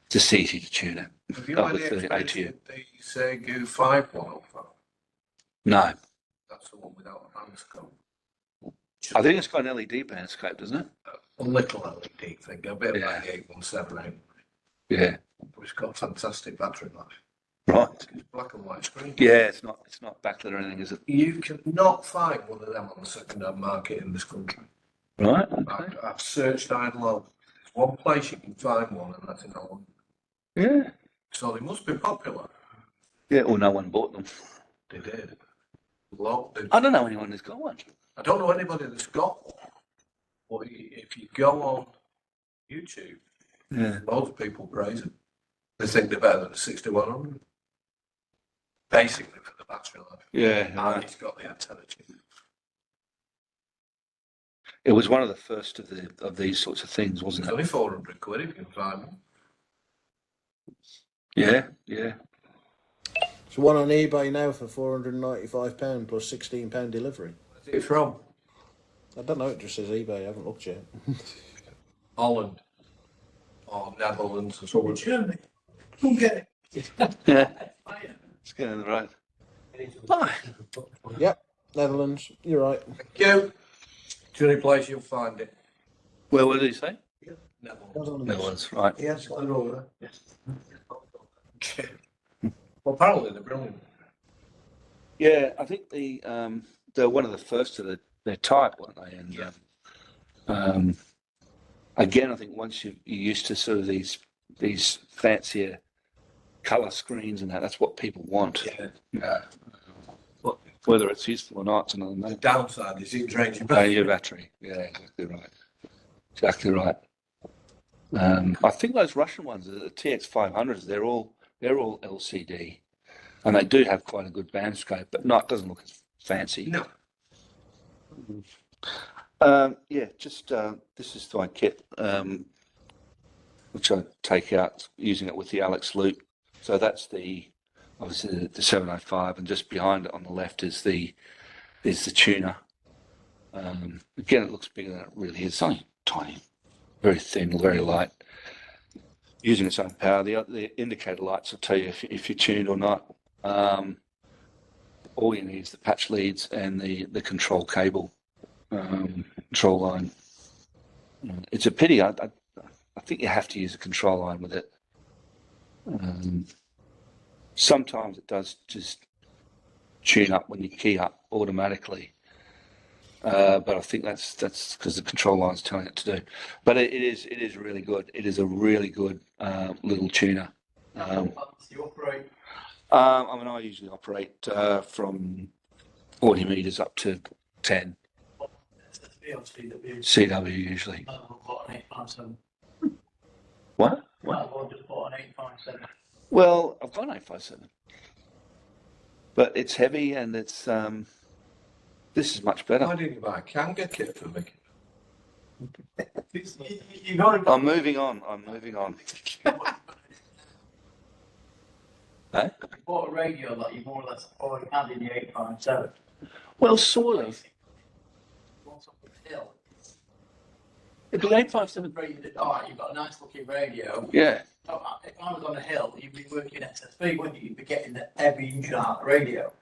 [SPEAKER 1] it's just easy to tune it.
[SPEAKER 2] Have you
[SPEAKER 1] With
[SPEAKER 2] had
[SPEAKER 1] the ATU.
[SPEAKER 2] the Segu 5.1?
[SPEAKER 1] No,
[SPEAKER 2] That's the one without a band scope.
[SPEAKER 1] I think it's got an LED band scope, doesn't it?
[SPEAKER 2] A little LED thing, a bit
[SPEAKER 1] Yeah.
[SPEAKER 2] like the 817,
[SPEAKER 1] Yeah.
[SPEAKER 2] but it's got fantastic battery life.
[SPEAKER 1] Right.
[SPEAKER 2] It's black and white screen.
[SPEAKER 1] Yeah, it's not backlit or anything, is it?
[SPEAKER 2] You cannot find one of them on the second-hand market in this country.
[SPEAKER 1] Right. Okay.
[SPEAKER 2] I've searched high and low. There's one place you can find one, and that's in Holland.
[SPEAKER 1] Yeah.
[SPEAKER 2] So they must be popular.
[SPEAKER 1] Yeah. Or no one bought them.
[SPEAKER 2] They did.
[SPEAKER 1] I don't know anyone who's got one.
[SPEAKER 2] I don't know anybody that's got one. But if you go on YouTube,
[SPEAKER 1] Yeah.
[SPEAKER 2] loads of people praise it. They think they're better than the 6100. Basically for the battery life.
[SPEAKER 1] Yeah.
[SPEAKER 2] And
[SPEAKER 1] Right.
[SPEAKER 2] it's got the antenna chip.
[SPEAKER 1] It was one of the first of these sorts of things, wasn't
[SPEAKER 2] It's
[SPEAKER 1] it?
[SPEAKER 2] only 400 quid if you can find them.
[SPEAKER 1] Yeah. Yeah.
[SPEAKER 3] There's one on eBay now for £495 plus £16 delivery.
[SPEAKER 2] Where's it from?
[SPEAKER 3] I don't know, it just says eBay, I haven't looked yet.
[SPEAKER 2] Holland. Or Netherlands or
[SPEAKER 5] From
[SPEAKER 2] something.
[SPEAKER 5] Germany. Come get it.
[SPEAKER 1] Yeah.
[SPEAKER 5] Fire.
[SPEAKER 1] It's getting right. Hi.
[SPEAKER 3] Yep, Netherlands, you're right.
[SPEAKER 2] Thank you. It's the only place you'll find it.
[SPEAKER 1] Well, what did he say?
[SPEAKER 2] Netherlands.
[SPEAKER 1] Netherlands, right.
[SPEAKER 2] Yes, I know that. Well, apparently they're brilliant.
[SPEAKER 1] Yeah, I think they're one of the first of their type, weren't they? And again, I think once you're used to sort of these fancier colour screens and that's what people want.
[SPEAKER 2] Yeah.
[SPEAKER 1] Whether it's useful or not, it's another
[SPEAKER 2] The
[SPEAKER 1] matter.
[SPEAKER 2] downside is it drains your
[SPEAKER 1] Your battery. Yeah, exactly right. Exactly right. I think those Russian ones, the TX500s, they're all LCD, and they do have quite a good band scope, but it doesn't look as fancy.
[SPEAKER 2] No.
[SPEAKER 1] Yeah, just this is my kit, which I take out using it with the Alex loop. So that's obviously the 705, and just behind it on the left is the tuner. Again, it looks bigger than it really is. It's only tiny, very thin, very light. Using its own power. The indicator lights will tell you if you're tuned or not. All you need is the patch leads and the control cable, control line. It's a pity. I think you have to use a control line with it. Sometimes it does just tune up when you key up automatically. But I think that's because the control line's telling it to do. But it is really good. It is a really good little tuner.
[SPEAKER 7] You operate.
[SPEAKER 1] I usually operate from 40 meters up to 10 CW usually. What? Well, I've got an 857, but it's heavy and it's this is much better.
[SPEAKER 2] Why didn't you buy a Kanga kit for me?
[SPEAKER 1] I'm moving on. Eh?
[SPEAKER 7] You bought a radio that you more or less already had in the 857.
[SPEAKER 1] Well, sort of.
[SPEAKER 7] What's up with the hill?
[SPEAKER 1] It'd be 857.
[SPEAKER 7] Alright, you've got a nice looking radio.
[SPEAKER 1] Yeah.
[SPEAKER 7] So, if I was on a hill, you'd be working SSB, wouldn't you? You'd be getting every inch out of the radio.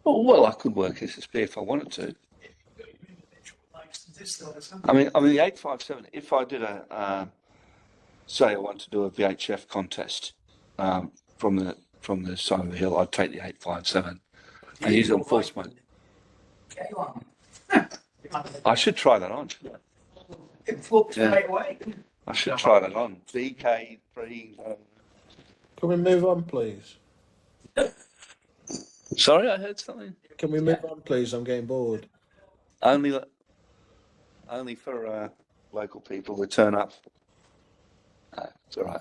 [SPEAKER 1] Oh, well, I could work SSB if I wanted to. I mean, the 857. If I did say I want to do a VHF contest from the side of the hill, I'd take the 857 and use it on full smoke. I should try that on. Shouldn't
[SPEAKER 5] It flips
[SPEAKER 1] Yeah.
[SPEAKER 5] right away.
[SPEAKER 1] I should try that on. VK3.
[SPEAKER 3] Can we move on, please?
[SPEAKER 1] Sorry, I heard something.
[SPEAKER 3] Can we move on, please? I'm getting bored.
[SPEAKER 1] Only for local people who turn up. No, it's all right.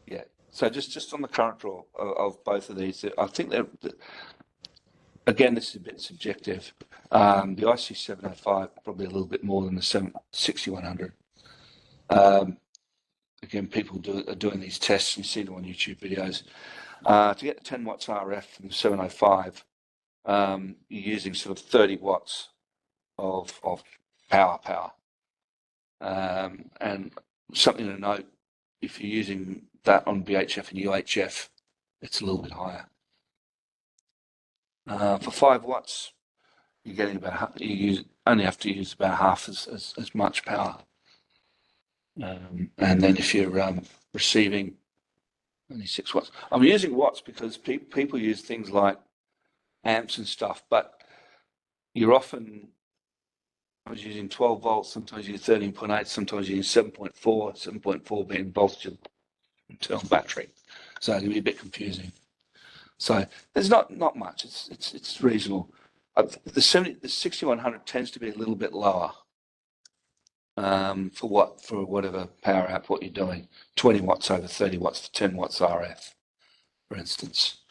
[SPEAKER 1] Yeah. So just on the current draw of both of these, I think they're, again, this is a bit subjective. The IC705 probably a little bit more than the 6100. Again, people are doing these tests. You see them on YouTube videos. To get 10 watts RF from the 705, you're using sort of 30 watts of power. And something to note, if you're using that on VHF and UHF, it's a little bit higher. For 5 watts, you're getting about, only have to use about half as much power. And then if you're receiving only 6 watts, I'm using watts because people use things like amps and stuff, but you're often, I was using 12 volts, sometimes using 13.8, sometimes using 7.4 being voltage of internal battery. So it can be a bit confusing. So there's not much. It's reasonable. The 6100 tends to be a little bit lower for whatever power output you're doing. 20 watts over 30 watts for 10 watts RF, for instance,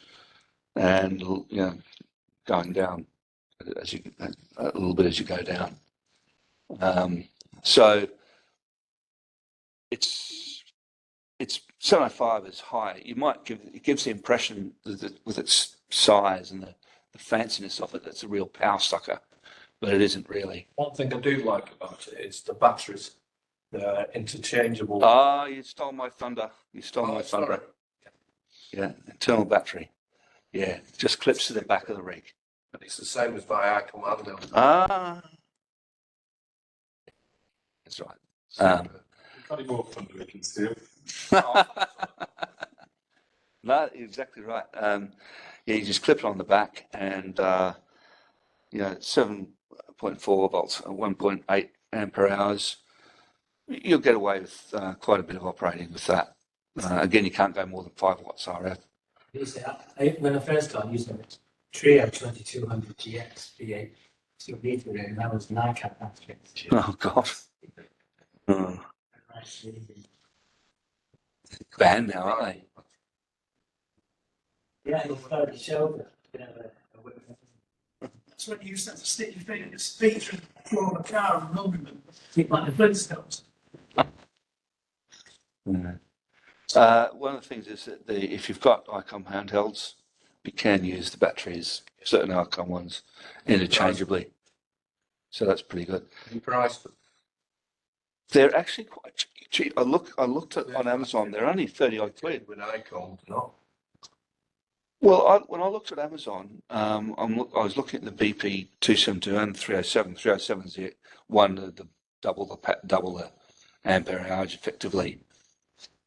[SPEAKER 1] and going down as you a little bit as you go down. So it's 705 is high. It gives the impression that with its size and the fanciness of it, it's a real power sucker, but it isn't really.
[SPEAKER 2] One thing I do like about it is the batteries. They're interchangeable.
[SPEAKER 1] Ah, you stole my thunder.
[SPEAKER 2] Sorry.
[SPEAKER 1] Yeah, internal battery. Yeah, just clips to the back of the rig.
[SPEAKER 2] And it's the same as my Icon handle.
[SPEAKER 1] Ah, that's right.
[SPEAKER 6] Can't you go thunder we can steal?
[SPEAKER 1] No, exactly right. Yeah, you just clip it on the back, and 7.4 volts, 1.8 ampere hours. You'll get away with quite a bit of operating with that. Again, you can't go more than 5 watts RF.
[SPEAKER 4] When I first started using it, Trio 2200 GX V8 2 meter ring, and that was an ICAP battery.
[SPEAKER 1] Oh God. Banned now, aren't they?
[SPEAKER 4] Yeah, it's started to show that.
[SPEAKER 5] That's when you used to have to stick your feet through the floor of a car and run with them, like the Flintstones.
[SPEAKER 1] One of the things is that if you've got ICOM handhelds, you can use the batteries, certain ICOM ones, interchangeably. So that's pretty good.
[SPEAKER 2] You priced them.
[SPEAKER 1] They're actually quite cheap. I looked at on Amazon. They're only 30 odd quid.
[SPEAKER 2] With Icon, no.
[SPEAKER 1] Well, when I looked at Amazon, I was looking at the BP 272 and 307. 307 is the one the double the ampere hours effectively,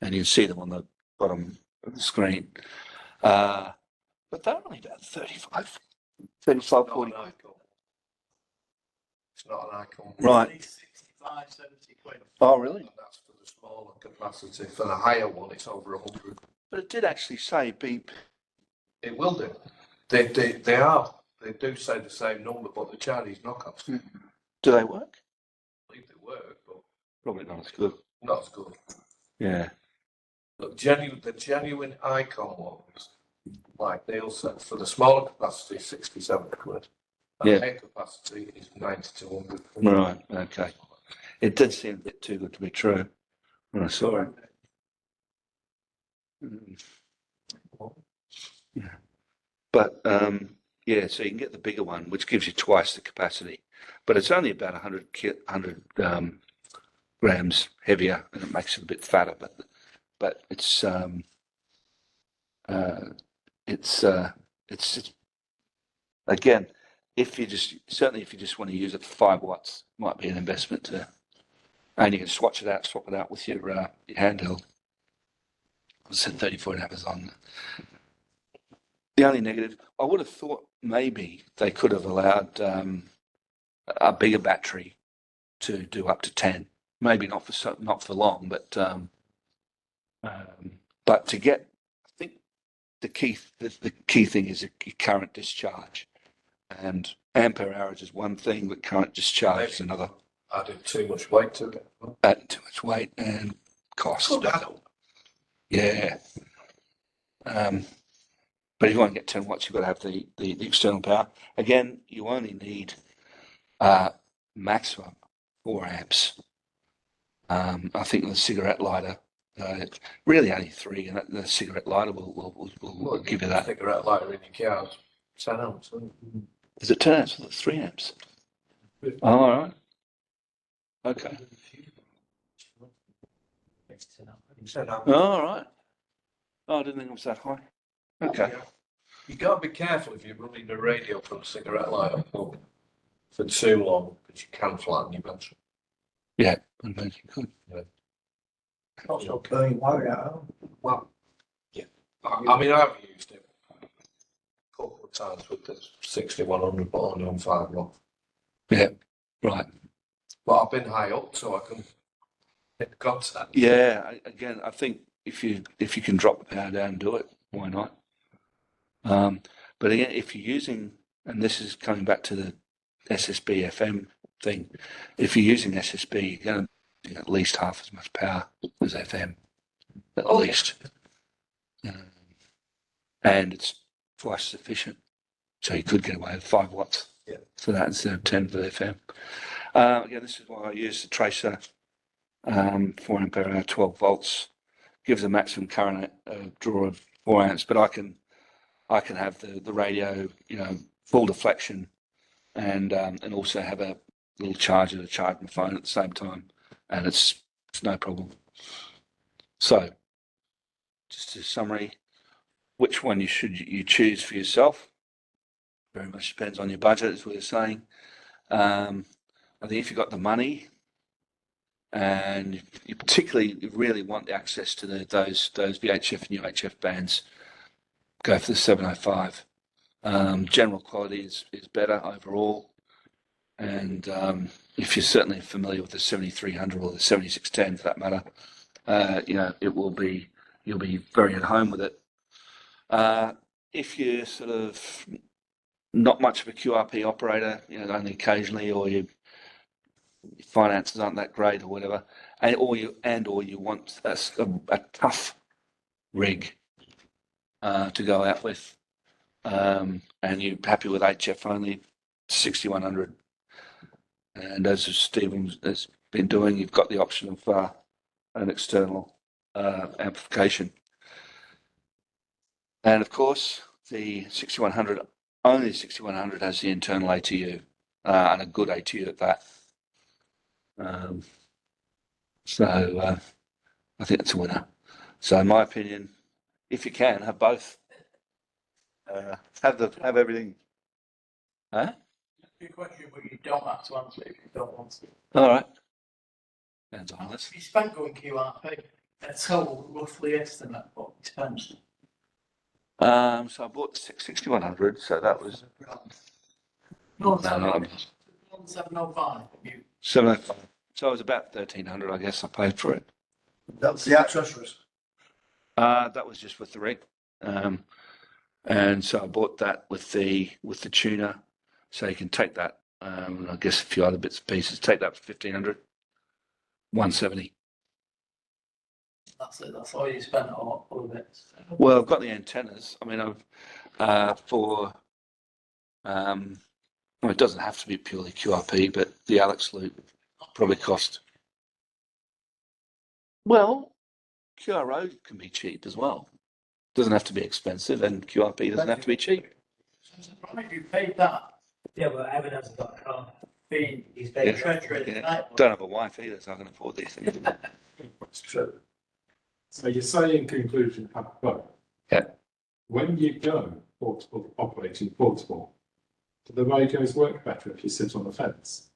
[SPEAKER 1] and you can see them on the bottom of the screen. But they're only about 35, 40.
[SPEAKER 2] It's not an Icon.
[SPEAKER 1] Right.
[SPEAKER 7] 65, 70 quid.
[SPEAKER 1] Oh, really?
[SPEAKER 2] And that's for the smaller capacity. For the higher one, it's over 100.
[SPEAKER 1] But it did actually say BP.
[SPEAKER 2] It will do. They are. They do say the same number, but the Chinese knockoffs.
[SPEAKER 1] Do they work?
[SPEAKER 2] I believe they work, but
[SPEAKER 1] Probably not as good.
[SPEAKER 2] not as good.
[SPEAKER 1] Yeah.
[SPEAKER 2] Look, the genuine Icon ones, like Neil said, for the smaller capacity, 67 quid. And
[SPEAKER 1] Yeah.
[SPEAKER 2] higher capacity is 90 to 100.
[SPEAKER 1] Right. Okay. It did seem a bit too good to be true when I saw it. Yeah. But yeah, so you can get the bigger one, which gives you twice the capacity, but it's only about 100 grams heavier, and it makes it a bit fatter. But it's again, if you just want to use it for 5 watts, might be an investment to, and you can swap it out with your handheld. I said 34 in Amazon. The only negative, I would have thought maybe they could have allowed a bigger battery to do up to 10. Maybe not for long, but to get, I think the key thing is your current discharge, and ampere hours is one thing, but current discharge is another.
[SPEAKER 2] Added too much weight to it.
[SPEAKER 1] Adding too much weight and cost. Yeah. But if you want to get 10 watts, you've got to have the external power. Again, you only need maximum 4 amps. I think the cigarette lighter, really only 3, and the cigarette lighter will give you that.
[SPEAKER 2] Cigarette lighter in your car, 10 amps.
[SPEAKER 1] Is it 10 amps? It's 3 amps. Oh, all right. Okay.
[SPEAKER 2] 10 amps.
[SPEAKER 1] Oh, all right. Oh, I didn't think it was that high. Okay.
[SPEAKER 2] You got to be careful if you're running the radio from a cigarette lighter for too long, because you can flatten your battery.
[SPEAKER 1] Yeah, I think you could.
[SPEAKER 7] Also burning wire out.
[SPEAKER 2] Well, yeah. I mean, I've used it a couple of times with the 6100, but only on 5 watt.
[SPEAKER 1] Yeah, right.
[SPEAKER 2] But I've been high up, so I can hit contact.
[SPEAKER 1] Yeah, again, I think if you can drop the power down, do it. Why not? But again, if you're using, and this is coming back to the SSB FM thing, if you're using SSB, you're going to get at least half as much power as FM, at least. And it's twice as efficient. So you could get away with 5 watts for that instead of 10 for FM. Again, this is why I use the tracer, 4 ampere hour, 12 volts, gives a maximum current draw of 4 amps, but I can have the radio, full deflection, and also have a little charger to charge my phone at the same time, and it's no problem. So, just a summary, which one you choose for yourself? Very much depends on your budget, as we were saying. I think if you've got the money, and you particularly really want the access to those VHF and UHF bands, go for the 705. General quality is better overall, and if you're certainly familiar with the 7300 or the 7610 for that matter, you'll be very at home with it. If you're sort of not much of a QRP operator, only occasionally, or your finances aren't that great or whatever, or you want a tough rig to go out with, and you're happy with HF only, 6100. And as Stephen has been doing, you've got the option of an external amplification. And of course, the 6100, only 6100 has the internal ATU, and a good ATU at that. So I think it's a winner. So in my opinion, if you can, have both. Have everything. Huh?
[SPEAKER 7] Your question, but you don't have to answer if you don't want to.
[SPEAKER 1] All right. Depends on this.
[SPEAKER 7] You spent going QRP, a total roughly estimate, but it depends.
[SPEAKER 1] So I bought the 6100, so that was
[SPEAKER 7] No,
[SPEAKER 1] no,
[SPEAKER 7] 705. You
[SPEAKER 1] 705. So it was about 1300, I guess I paid for it.
[SPEAKER 7] That's the accessories.
[SPEAKER 1] That was just with the rig. And so I bought that with the tuner, so you can take that, and I guess a few other bits and pieces, take that for 1500, 170.
[SPEAKER 7] That's it. That's all you spent on all bits.
[SPEAKER 1] Well, I've got the antennas. I mean, well, it doesn't have to be purely QRP, but the Alex loop probably cost. Well, QRO can be cheap as well. Doesn't have to be expensive, and QRP doesn't have to be cheap.
[SPEAKER 7] So I'm surprised you paid that.
[SPEAKER 4] Yeah, but Evan hasn't got a car.
[SPEAKER 7] Fee.
[SPEAKER 4] He's paid
[SPEAKER 1] Yeah.
[SPEAKER 7] Treasury.
[SPEAKER 1] Yeah. Don't have a wife either, so I can afford these things.
[SPEAKER 6] It's true. So you say in conclusion, have both.
[SPEAKER 1] Yeah. When
[SPEAKER 6] you go portable, operating portable, do the radios work better if you sit on the fence?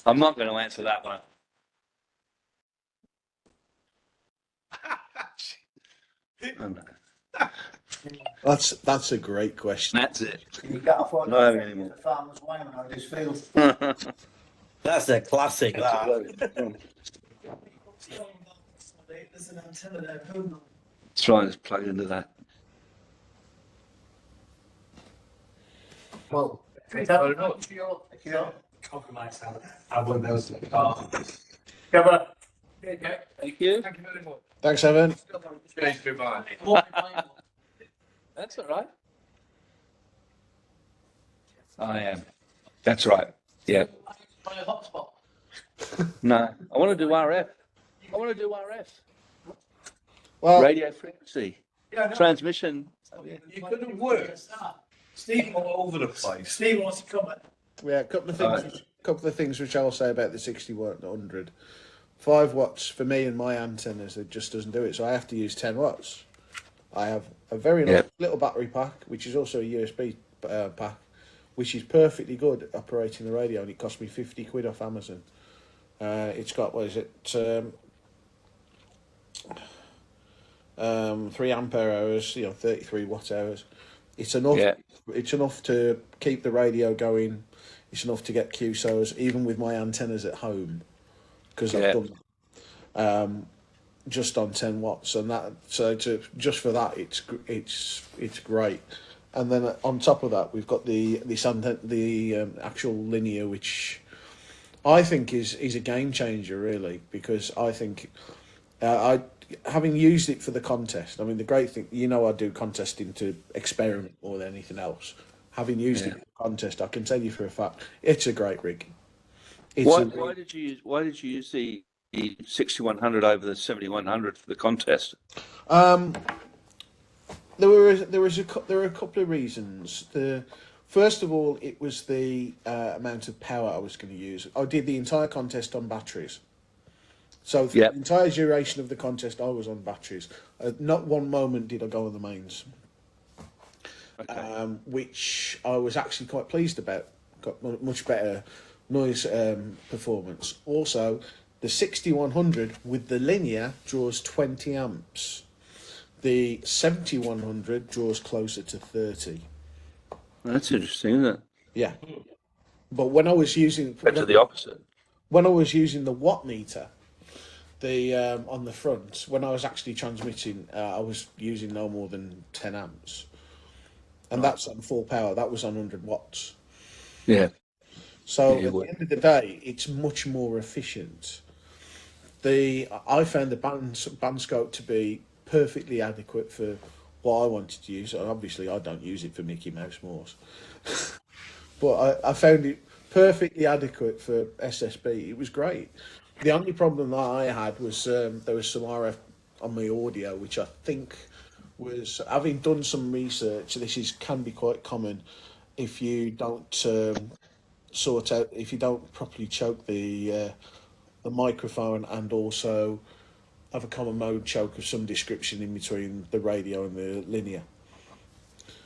[SPEAKER 1] I'm not going to answer that one.
[SPEAKER 3] That's a great question.
[SPEAKER 1] That's it.
[SPEAKER 7] You can't afford
[SPEAKER 1] Not having any more.
[SPEAKER 7] the farmer's wife on his field.
[SPEAKER 8] That's a classic. That.
[SPEAKER 5] There's an antenna there. Boom.
[SPEAKER 1] Let's try and just plug into that.
[SPEAKER 2] Well,
[SPEAKER 4] Compromise. I want those in the car. Cover.
[SPEAKER 2] Okay.
[SPEAKER 1] Thank you.
[SPEAKER 2] Thank you very much.
[SPEAKER 3] Thanks, Evan.
[SPEAKER 2] Change my mind.
[SPEAKER 1] That's all right. I am. That's right. Yeah.
[SPEAKER 7] Buy a hotspot.
[SPEAKER 1] No, I want to do RF. I want to do RF.
[SPEAKER 3] Well,
[SPEAKER 1] Radio frequency.
[SPEAKER 2] Yeah, no,
[SPEAKER 1] Transmission. Oh, yeah.
[SPEAKER 2] you could have worked
[SPEAKER 5] Steve,
[SPEAKER 2] all over the place.
[SPEAKER 5] Steve wants to comment.
[SPEAKER 3] yeah, a couple of things which I'll say about the 6100. 5 watts for me and my antennas, it just doesn't do it. So I have to use 10 watts. I have a very nice little battery pack, which is also a USB pack, which is perfectly good at operating the radio, and it cost me 50 quid off Amazon. It's got, what is it, 3 ampere hours, 33 watt hours. It's enough.
[SPEAKER 1] Yeah.
[SPEAKER 3] It's enough to keep the radio going. It's enough to get QSOs, even with my antennas at home, because I've done just on 10 watts, and that just for that it's great. And then on top of that, we've got the actual linear, which I think is a game changer, really, because I think having used it for the contest. I mean, the great thing, I do contesting to experiment more than anything else. Having used it for the contest, I can tell you for a fact, it's a great rig.
[SPEAKER 1] Why did you use the 6100 over the 7100 for the contest?
[SPEAKER 3] There were a couple of reasons. First of all, it was the amount of power I was going to use. I did the entire contest on batteries. So for the entire duration of the contest, I was on batteries. Not one moment did I go on the mains, which I was actually quite pleased about. Got much better noise performance. Also, the 6100 with the linear draws 20 amps. The 7100 draws closer to 30.
[SPEAKER 1] That's interesting, isn't it?
[SPEAKER 3] Yeah. But when I was using...
[SPEAKER 1] To the opposite.
[SPEAKER 3] When I was using the watt meter, on the front, when I was actually transmitting, I was using no more than 10 amps. And that's on full power. That was on 100 watts.
[SPEAKER 1] Yeah.
[SPEAKER 3] So at the end of the day, it's much more efficient. I found the band scope to be perfectly adequate for what I wanted to use. And obviously, I don't use it for Mickey Mouse Morse. But I found it perfectly adequate for SSB. It was great. The only problem that I had was there was some RF on my audio, which I think was, having done some research, can be quite common if you don't if you don't properly choke the microphone, and also have a common mode choke of some description in between the radio and the linear.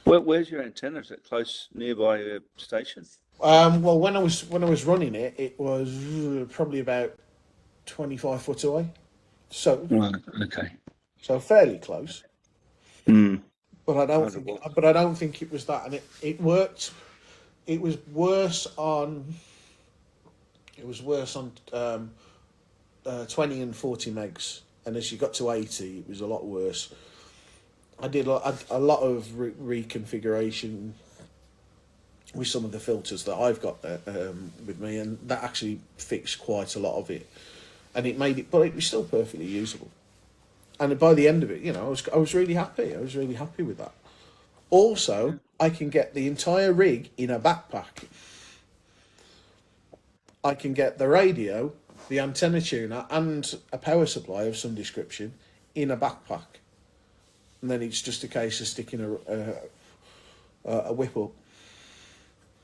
[SPEAKER 1] Where's your antenna? Is it close nearby your station?
[SPEAKER 3] Well, when I was running it, it was probably about 25 foot away. So
[SPEAKER 1] Okay.
[SPEAKER 3] So fairly close.
[SPEAKER 1] Mm.
[SPEAKER 3] But I don't think it was that, and it worked. It was worse on 20 and 40 megs, and as you got to 80, it was a lot worse. I did a lot of reconfiguration with some of the filters that I've got there with me, and that actually fixed quite a lot of it, and it made it, but it was still perfectly usable. And by the end of it, I was really happy. I was really happy with that. Also, I can get the entire rig in a backpack. I can get the radio, the antenna tuner, and a power supply of some description in a backpack. And then it's just a case of sticking a whip up.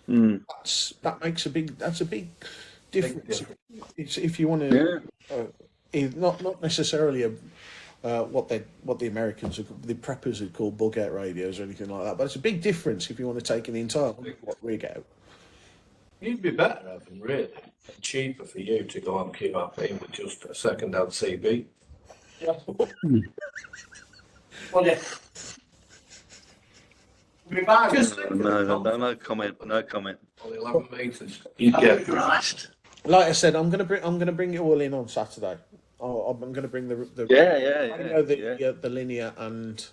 [SPEAKER 1] Mm.
[SPEAKER 3] That's a big difference. It's, if you want to, not necessarily what the Americans, the preppers would call bug out radios or anything like that, but it's a big difference if you want to take an entire rig out.
[SPEAKER 2] You'd be better having really cheaper for you to go on QRP with just a second-hand CB.
[SPEAKER 7] Yeah. Well, yeah.
[SPEAKER 1] No comment. No comment.
[SPEAKER 2] On 11 metres. You get Christ.
[SPEAKER 3] Like I said, I'm gonna bring it all in on Saturday. I'm gonna bring the the linear and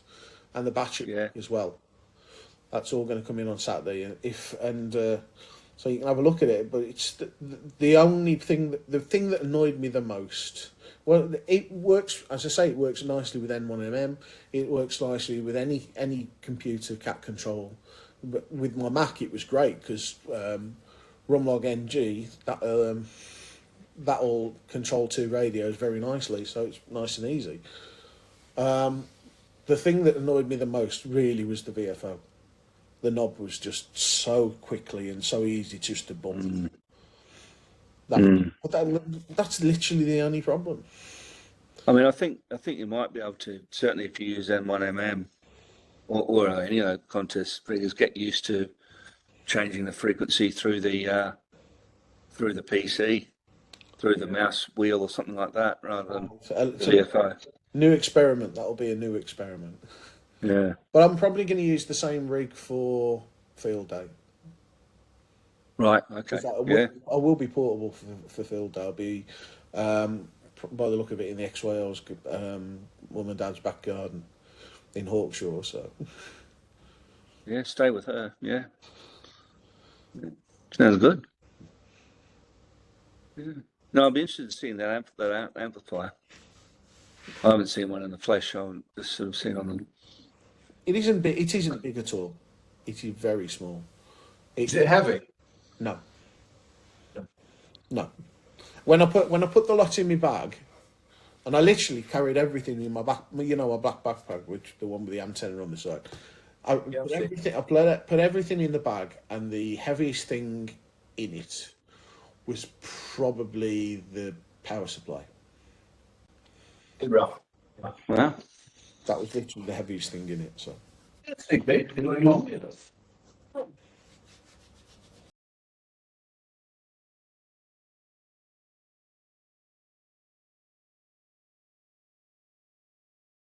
[SPEAKER 3] the battery as well. That's all going to come in on Saturday. So you can have a look at it. But it's the only thing the thing that annoyed me the most Well, it works, as I say, it works nicely with N1MM. It works nicely with any computer cat control. But with my Mac, it was great because Rumlog NG that'll control 2 radios very nicely, so it's nice and easy. The thing that annoyed me the most really was the VFO. The knob was just so quickly and so easy just to bump. That's literally the only problem.
[SPEAKER 1] I mean, I think you might be able to, certainly if you use M1MM or contest riggers, get used to changing the frequency through the PC, through the mouse wheel or something like that, rather than
[SPEAKER 3] It's
[SPEAKER 1] the
[SPEAKER 3] a
[SPEAKER 1] VFO.
[SPEAKER 3] new experiment. That'll be a new experiment.
[SPEAKER 1] Yeah.
[SPEAKER 3] But I'm probably going to use the same rig for field day.
[SPEAKER 1] Right. Okay.
[SPEAKER 3] I will be portable for field day. I'll be, by the look of it, in the ex-Wales, mum and dad's back garden in Hawkshaw. So
[SPEAKER 1] Yeah. Stay with her. Yeah. Sounds good. Yeah. No, I'd be interested in seeing that amplifier. I haven't seen one in the flesh. I've just sort of seen on the.
[SPEAKER 3] it isn't big. It isn't big at all. It is very small.
[SPEAKER 2] Is it heavy?
[SPEAKER 3] No. No. When I put the lot in my bag, and I literally carried everything in my back. You know, my black backpack, which the one with the antenna on the side. I put everything in the bag, and the heaviest thing in it was probably the power supply.
[SPEAKER 2] Rough.
[SPEAKER 1] Wow.
[SPEAKER 3] That was literally the heaviest thing in it. So
[SPEAKER 2] It's big, you know,